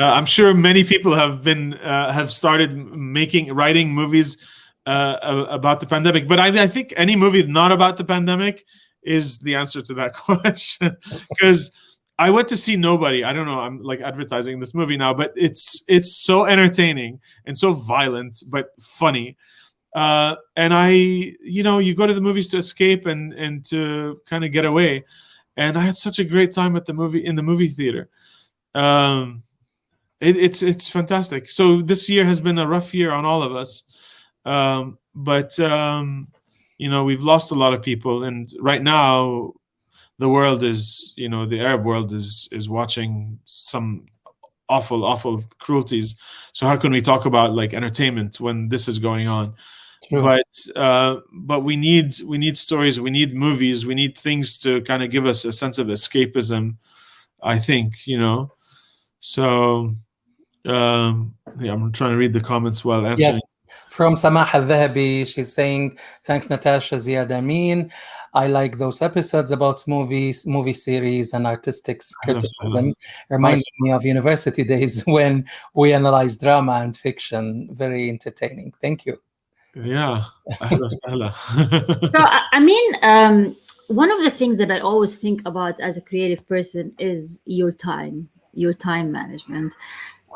I'm sure many people have started writing movies about the pandemic, but I think any movie not about the pandemic is the answer to that question. Because I went to see Nobody. I don't know. I'm like advertising this movie now, but it's so entertaining and so violent, but funny. And you go to the movies to escape and to kind of get away. And I had such a great time at the movie theater. It's fantastic. So this year has been a rough year on all of us, but we've lost a lot of people, and right now the world is, the Arab world is watching some awful cruelties. So how can we talk about like entertainment when this is going on? True. But we need stories, we need movies, we need things to kind of give us a sense of escapism, I think. So I'm trying to read the comments while answering. Yes. From Samah al-Dhahabi, she's saying, thanks, Natasha, Zyad, Amin. I like those episodes about movies, movie series, and artistic criticism. Reminding me of university days when we analyzed drama and fiction. Very entertaining. Thank you. Yeah. So, I mean, one of the things that I always think about as a creative person is your time management.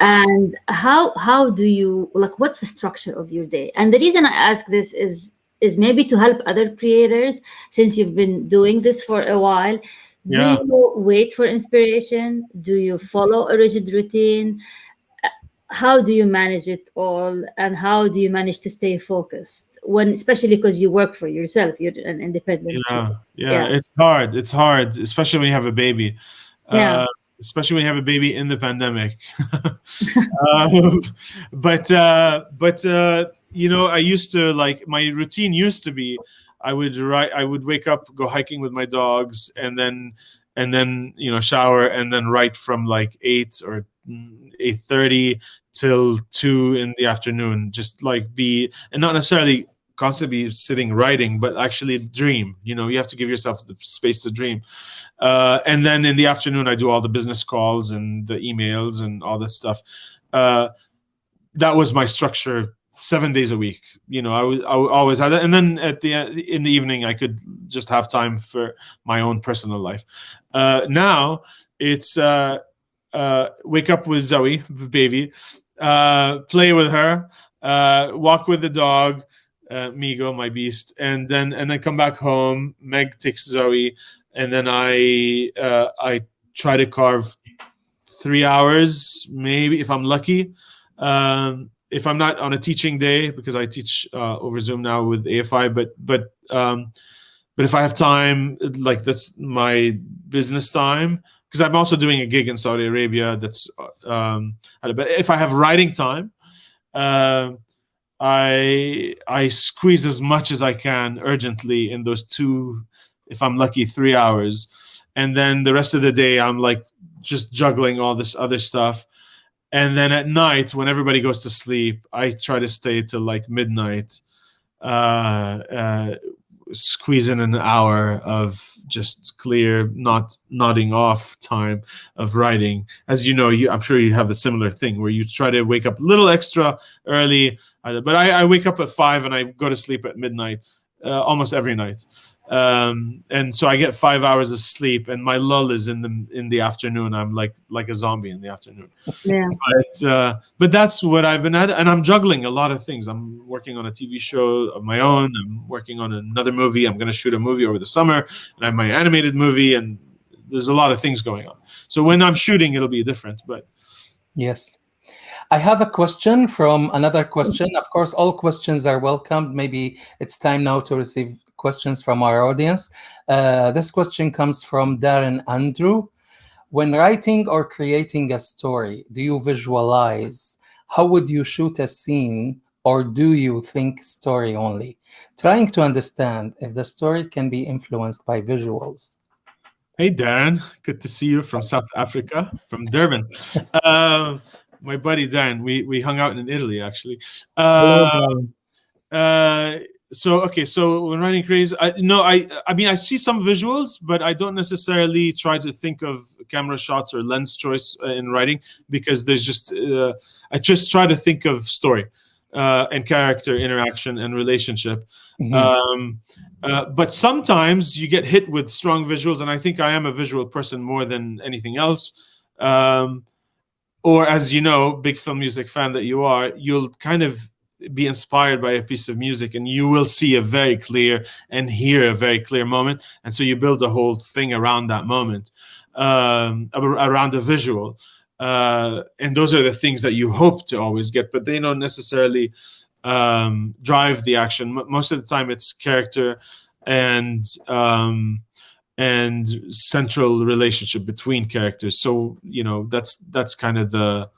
And how do you, like, what's the structure of your day? And the reason I ask this is maybe to help other creators, since you've been doing this for a while. Do you wait for inspiration? Do you follow a rigid routine? How do you manage it all, and how do you manage to stay focused especially because you work for yourself, you're an independent? Yeah, it's hard, especially when you have a baby. Especially when you have a baby in the pandemic. But I used to, like, my routine used to be, I would wake up, go hiking with my dogs, and then shower, and then write from like 8 or 8:30 till 2 in the afternoon, just like and not necessarily constantly sitting writing, but actually dream. You have to give yourself the space to dream. And then in the afternoon, I do all the business calls and the emails and all that stuff. That was my structure 7 days a week. I always had that. And then in the evening, I could just have time for my own personal life. Now it's wake up with Zoe, baby, play with her, walk with the dog, Migo, my beast, and then come back home. Meg takes Zoe, and then I try to carve 3 hours, maybe, if I'm lucky. If I'm not on a teaching day, because I teach over Zoom now with AFI, but if I have time, like, that's my business time, because I'm also doing a gig in Saudi Arabia. That's but if I have writing time, I squeeze as much as I can urgently in those 2, if I'm lucky, 3 hours. And then the rest of the day, I'm like just juggling all this other stuff. And then at night, when everybody goes to sleep, I try to stay till like midnight, squeeze in an hour of just clear, not nodding off time of writing. As you know, I'm sure you have the similar thing where you try to wake up a little extra early. But I wake up at 5 and I go to sleep at midnight almost every night. And so I get 5 hours of sleep, and my lull is in the afternoon. I'm like a zombie in the afternoon. But that's what I've been at, and I'm juggling a lot of things. I'm working on a TV show of my own. I'm working on another movie. I'm going to shoot a movie over the summer, and I have my animated movie, and there's a lot of things going on. So when I'm shooting, it'll be different. But yes. I have a question from another question. Of course, all questions are welcomed. Maybe it's time now to receive questions from our audience. This question comes from Darren Andrew. When writing or creating a story, do you visualize? How would you shoot a scene, or do you think story only? Trying to understand if the story can be influenced by visuals. Hey, Darren. Good to see you from South Africa, from Durban. My buddy Dan, we hung out in Italy, actually. So when writing crazy, I mean, I see some visuals, but I don't necessarily try to think of camera shots or lens choice in writing, because there's just I just try to think of story and character interaction and relationship. But sometimes you get hit with strong visuals, and I think I am a visual person more than anything else. Or, as you know, big film music fan that you are, you'll kind of be inspired by a piece of music, and you will see a very clear and hear a very clear moment, and so you build a whole thing around that moment, around the visual, and those are the things that you hope to always get, but they don't necessarily drive the action. Most of the time, it's character and central relationship between characters. So that's kind of the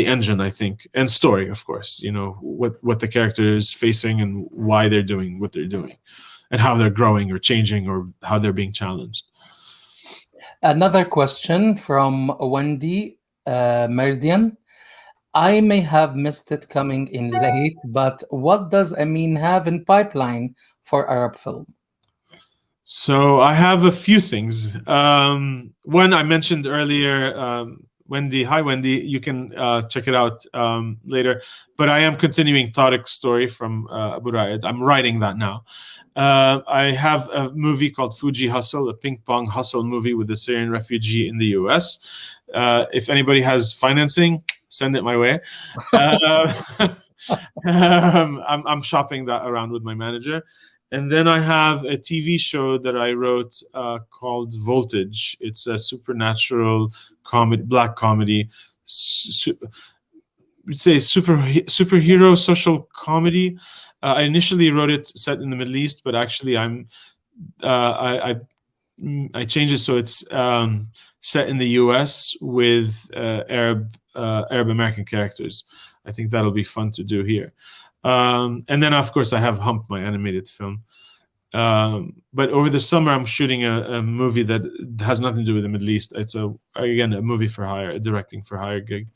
engine, I think, and story, of course. What the character is facing and why they're doing what they're doing, and how they're growing or changing or how they're being challenged. Another question from Wendy Meridian. I may have missed it coming in late, but what does Amin have in pipeline for Arab film? So I have a few things. One I mentioned earlier, Wendy. Hi, Wendy. You can check it out later. But I am continuing Tariq's story from Abu Raed. I'm writing that now. I have a movie called Fuji Hustle, a ping pong hustle movie with a Syrian refugee in the US. If anybody has financing, send it my way. I'm shopping that around with my manager. And then I have a TV show that I wrote called Voltage. It's a supernatural comedy, black comedy. We'd say superhero social comedy. I initially wrote it set in the Middle East, but actually I changed it so it's set in the US with Arab American characters. I think that'll be fun to do here. And then, of course, I have Hump, my animated film. But over the summer, I'm shooting a movie that has nothing to do with the Middle East. It's again a movie for hire, a directing for hire gig.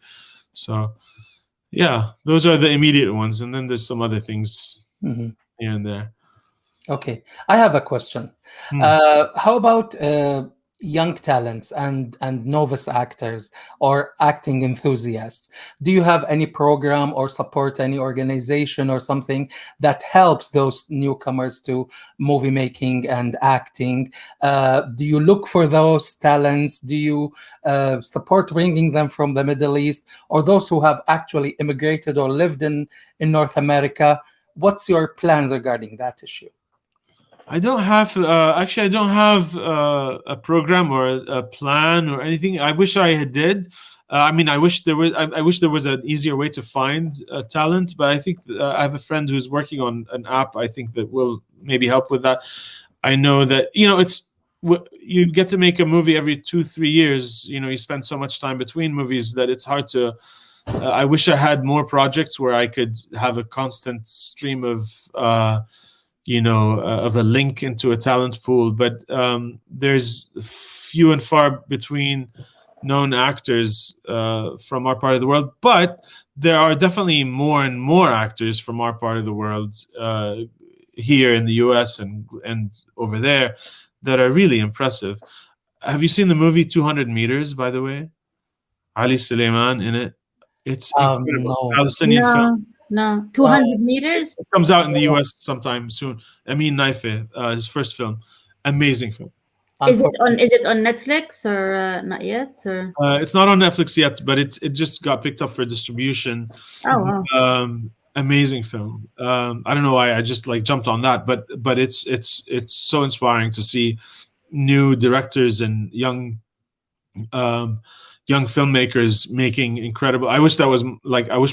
So, yeah, those are the immediate ones, and then there's some other things here and there. Okay, I have a question. How about young talents and novice actors or acting enthusiasts? Do you have any program or support any organization or something that helps those newcomers to movie making and acting? Do you look for those talents? Do you support bringing them from the Middle East or those who have actually immigrated or lived in North America? What's your plans regarding that issue? I don't have I don't have a program or a plan or anything. I wish I did. I wish there was. I wish there was an easier way to find talent. But I think I have a friend who's working on an app. I think that will maybe help with that. I know that it's you get to make a movie every 2-3 years. You spend so much time between movies that it's hard to. I wish I had more projects where I could have a constant stream of. Of a link into a talent pool, but there's few and far between known actors from our part of the world. But there are definitely more and more actors from our part of the world here in the US and over there that are really impressive. Have you seen the movie 200 Meters, by the way? Ali Suleiman in it. It's incredible. No. Palestinian film. No, 200 meters. It comes out in the US sometime soon. Amin Matalqa, his first film, amazing film. Is it on Netflix or not yet? Or it's not on Netflix yet, but it just got picked up for distribution. Oh wow! Amazing film. I don't know why I just jumped on that, but it's so inspiring to see new directors and young filmmakers making incredible. I wish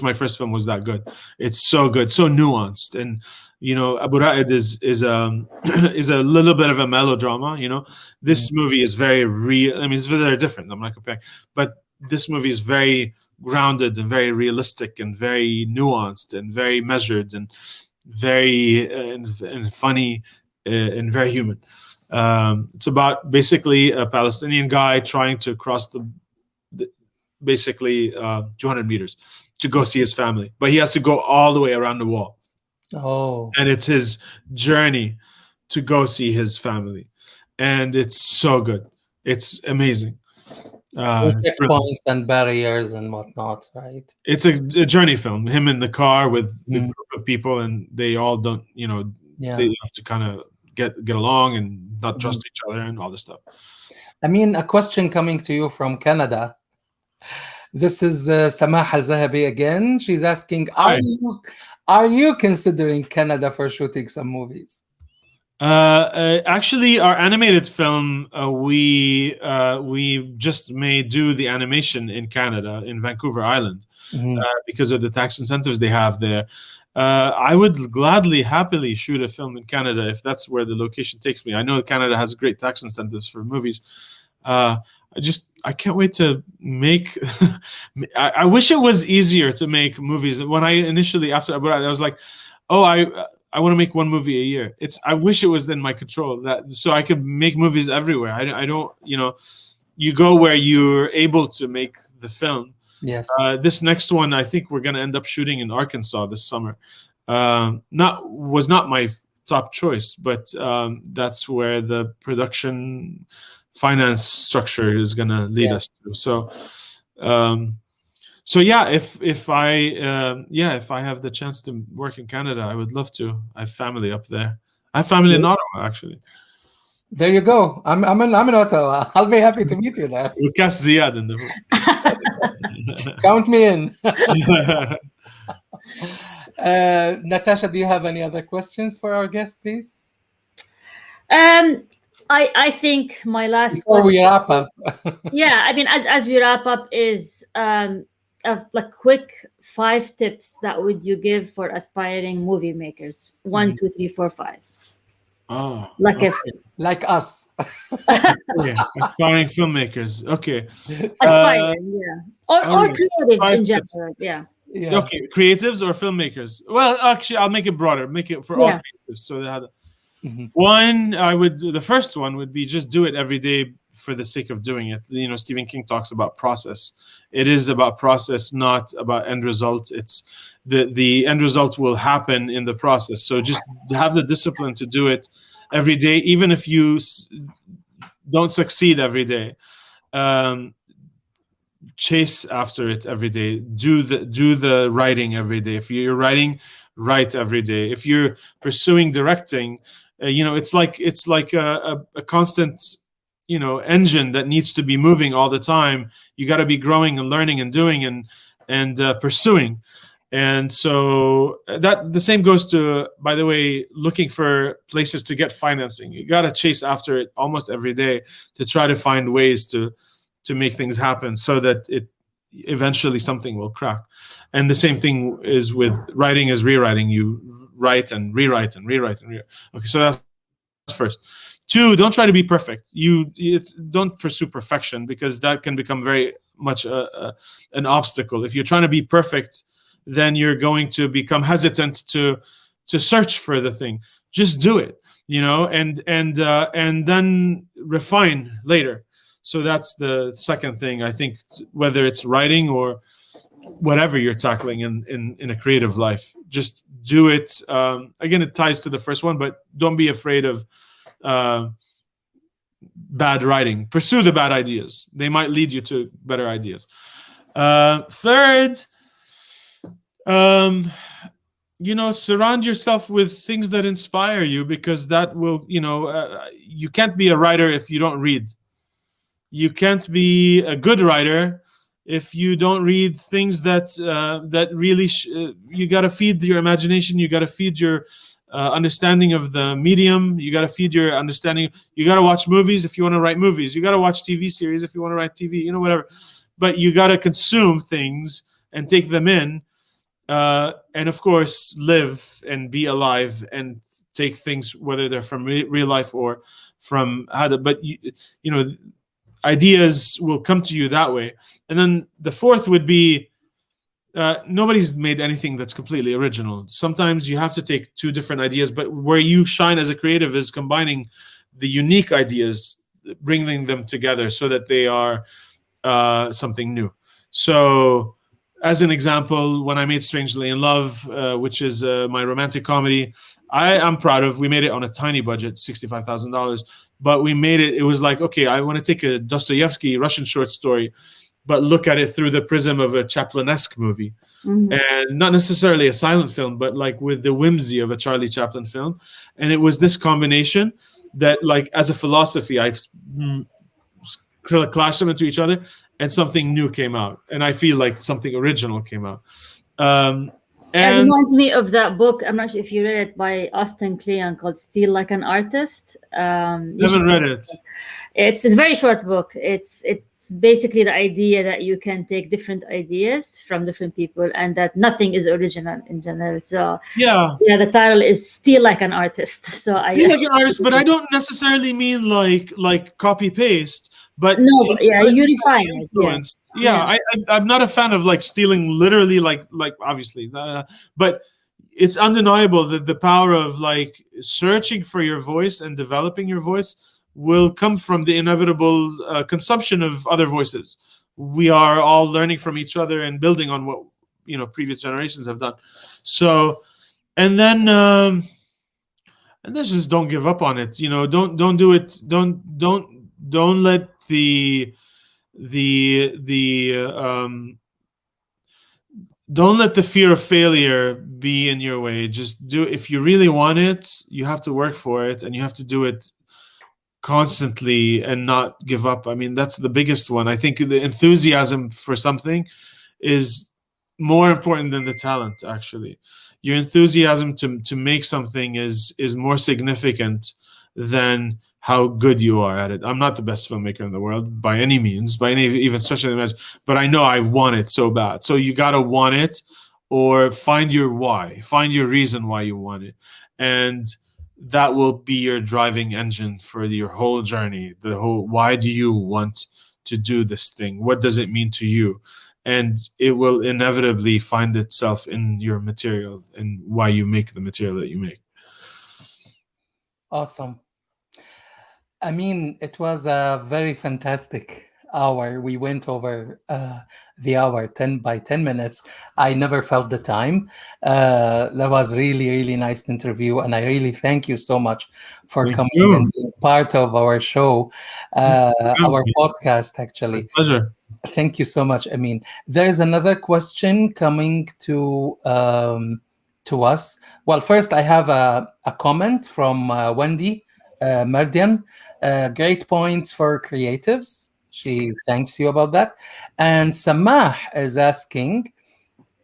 my first film was that good. It's so good, so nuanced, and Abu Raed is a little bit of a melodrama. This movie is very real. I mean, it's very different. I'm not comparing, but this movie is very grounded and very realistic and very nuanced and very measured and very and funny and very human. It's about basically a Palestinian guy trying to cross basically 200 meters to go see his family, but he has to go all the way around the wall. Oh, and it's his journey to go see his family, and it's so good. It's amazing. checkpoints and barriers and whatnot, right? It's a journey film. Him in the car with the group of people, and they all don't, they have to kind of get along and not trust each other and all this stuff. I mean, a question coming to you from Canada. This is Samah Al-Zahabi again. She's asking, Are you considering Canada for shooting some movies? Actually, our animated film, we just may do the animation in Canada, in Vancouver Island, because of the tax incentives they have there. I would gladly, happily shoot a film in Canada if that's where the location takes me. I know Canada has great tax incentives for movies. I can't wait to make. I wish it was easier to make movies. When I initially, after I was like, oh, I want to make one movie a year. I wish it was in my control, that so I could make movies everywhere. I don't, you go where you're able to make the film. Yes. This next one, I think we're going to end up shooting in Arkansas this summer. Was not my top choice, but that's where the production finance structure is going to lead us to. So yeah, if I have the chance to work in Canada, I would love to. I have family up there. I have family in Ottawa, actually. There you go. I'm in Ottawa. I'll be happy to meet you there. We'll cast Zyad in the movie. Count me in. Natasha, do you have any other questions for our guest, please? I think my last before we wrap up. Yeah, I mean, as we wrap up, is like quick 5 tips that would you give for aspiring movie makers? 1, 2, 3, 4, 5. Oh, like us. Yeah, aspiring filmmakers. Okay. Aspiring, or creatives in general. Yeah. Okay, creatives or filmmakers. Well, actually, I'll make it broader. Make it for all creatives. So that the first one would be just do it every day for the sake of doing it. Stephen King talks about process. It is about process, not about end result. It's the end result will happen in the process. So just have the discipline to do it every day, even if you don't succeed every day. Chase after it every day. Do the writing every day. If you're writing, write every day. If you're pursuing directing, it's like a constant engine that needs to be moving all the time. You got to be growing and learning and doing and pursuing. And so that the same goes to, by the way, looking for places to get financing. You got to chase after it almost every day to try to find ways to make things happen so that it eventually something will crack. And the same thing is with writing is rewriting. You write and rewrite and rewrite and rewrite. Okay, so that's first. 2, don't try to be perfect. Don't pursue perfection, because that can become very much an obstacle. If you're trying to be perfect, then you're going to become hesitant to search for the thing. Just do it, and then refine later. So that's the second thing, I think, whether it's writing or whatever you're tackling in a creative life. Just do it. Again, it ties to the first one, but don't be afraid of bad writing. Pursue the bad ideas. They might lead you to better ideas. Third, surround yourself with things that inspire you, because that will, you can't be a writer if you don't read. You can't be a good writer if you don't read things that really you got to feed your imagination. You got to feed your understanding of the medium. You got to feed your understanding. You got to watch movies if you want to write movies. You got to watch TV series if you want to write TV, whatever. But you got to consume things and take them in. And of course, live and be alive and take things, whether they're from real life or from ideas will come to you that way. And then the fourth would be, nobody's made anything that's completely original. Sometimes you have to take 2 different ideas, but where you shine as a creative is combining the unique ideas, bringing them together so that they are something new. So as an example, when I made Strangely in Love, which is my romantic comedy, I'm proud of. We made it on a tiny budget, $65,000. But we made it. It was like, okay, I want to take a Dostoevsky Russian short story, but look at it through the prism of a Chaplin-esque movie, and not necessarily a silent film, but like with the whimsy of a Charlie Chaplin film. And it was this combination that, like, as a philosophy, I've clashed them into each other, and something new came out. And I feel like something original came out. It And reminds me of that book. I'm not sure if you read it by Austin Kleon called "Steal Like an Artist." You should. haven't read it. It's a very short book. It's basically the idea that you can take different ideas from different people, and that nothing is original in general. So Yeah, yeah, the title is "Steal Like an Artist." So be I like an artist, but I don't necessarily mean like copy paste, but no, but yeah, let you people be refine it. Yeah, influenced. Yeah, yeah. I'm not a fan of like stealing literally, like obviously, but it's undeniable that the power of like searching for your voice and developing your voice will come from the inevitable consumption of other voices. We are all learning from each other and building on what previous generations have done. So, and then. And then just don't give up on it. Don't do it. Don't let the don't let the fear of failure be in your way. Just do. If you really want it, you have to work for it, and you have to do it constantly and not give up. I mean, that's the biggest one. I think the enthusiasm for something is more important than the talent. Actually, your enthusiasm to make something is more significant than how good you are at it. I'm not the best filmmaker in the world by any means, by any even stretch of the imagination, but I know I want it so bad. So you gotta want it, or find your why, find your reason why you want it, and that will be your driving engine for your whole journey. The whole, why do you want to do this thing? What does it mean to you? And it will inevitably find itself in your material and why you make the material that you make. Awesome. I mean, it was a very fantastic hour. We went over the hour 10 by 10 minutes. I never felt the time. That was really, really nice interview. And I really thank you so much for Thank coming and you. being part of our show, our podcast, My actually. pleasure. Thank you so much. I mean, there is another question coming to us. Well, first I have a comment from Wendy Merdian. Great points for creatives. She thanks you about that. And Samah is asking,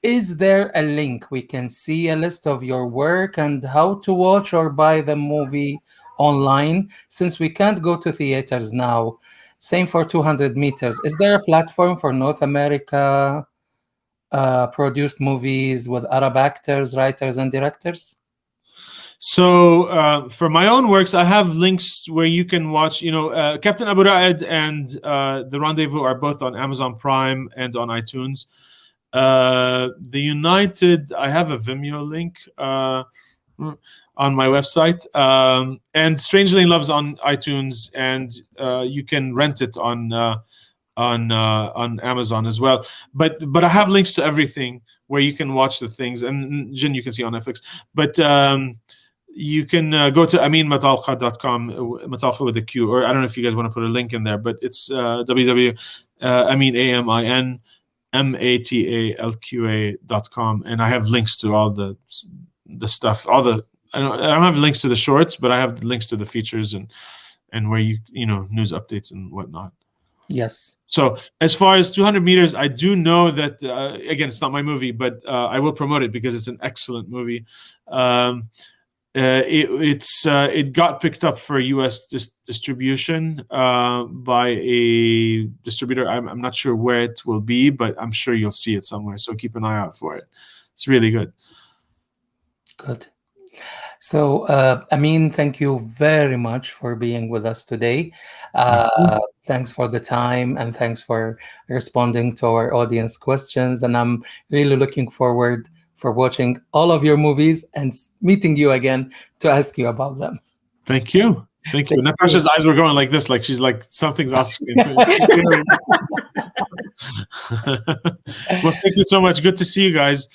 is there a link we can see a list of your work and how to watch or buy the movie online, since we can't go to theaters now? Same for 200 meters. Is there a platform for North America produced movies with Arab actors, writers, and directors? So for my own works, I have links where you can watch. Captain Abu Ra'ed and The Rendezvous are both on Amazon Prime and on iTunes. The United, I have a Vimeo link on my website, and Strangely in Love's on iTunes, and you can rent it on Amazon as well. But I have links to everything where you can watch the things, and Jinn you can see on Netflix. But you can go to aminmatalqa.com, Matalqa with a Q, or I don't know if you guys want to put a link in there, but it's www. Amin matalqa.com, and I have links to all the stuff. I don't have links to the shorts, but I have links to the features and where news updates and whatnot. Yes. So as far as 200 meters, I do know that again, it's not my movie, but I will promote it because it's an excellent movie. It got picked up for U.S. distribution by a distributor. I'm not sure where it will be, but I'm sure you'll see it somewhere. So keep an eye out for it. It's really good. Good. So, Amin, thank you very much for being with us today. Thanks for the time, and thanks for responding to our audience questions. And I'm really looking forward for watching all of your movies and meeting you again to ask you about them. Thank you. Thank you. Natasha's eyes were going like this, like she's like, something's off screen. Well, thank you so much. Good to see you guys.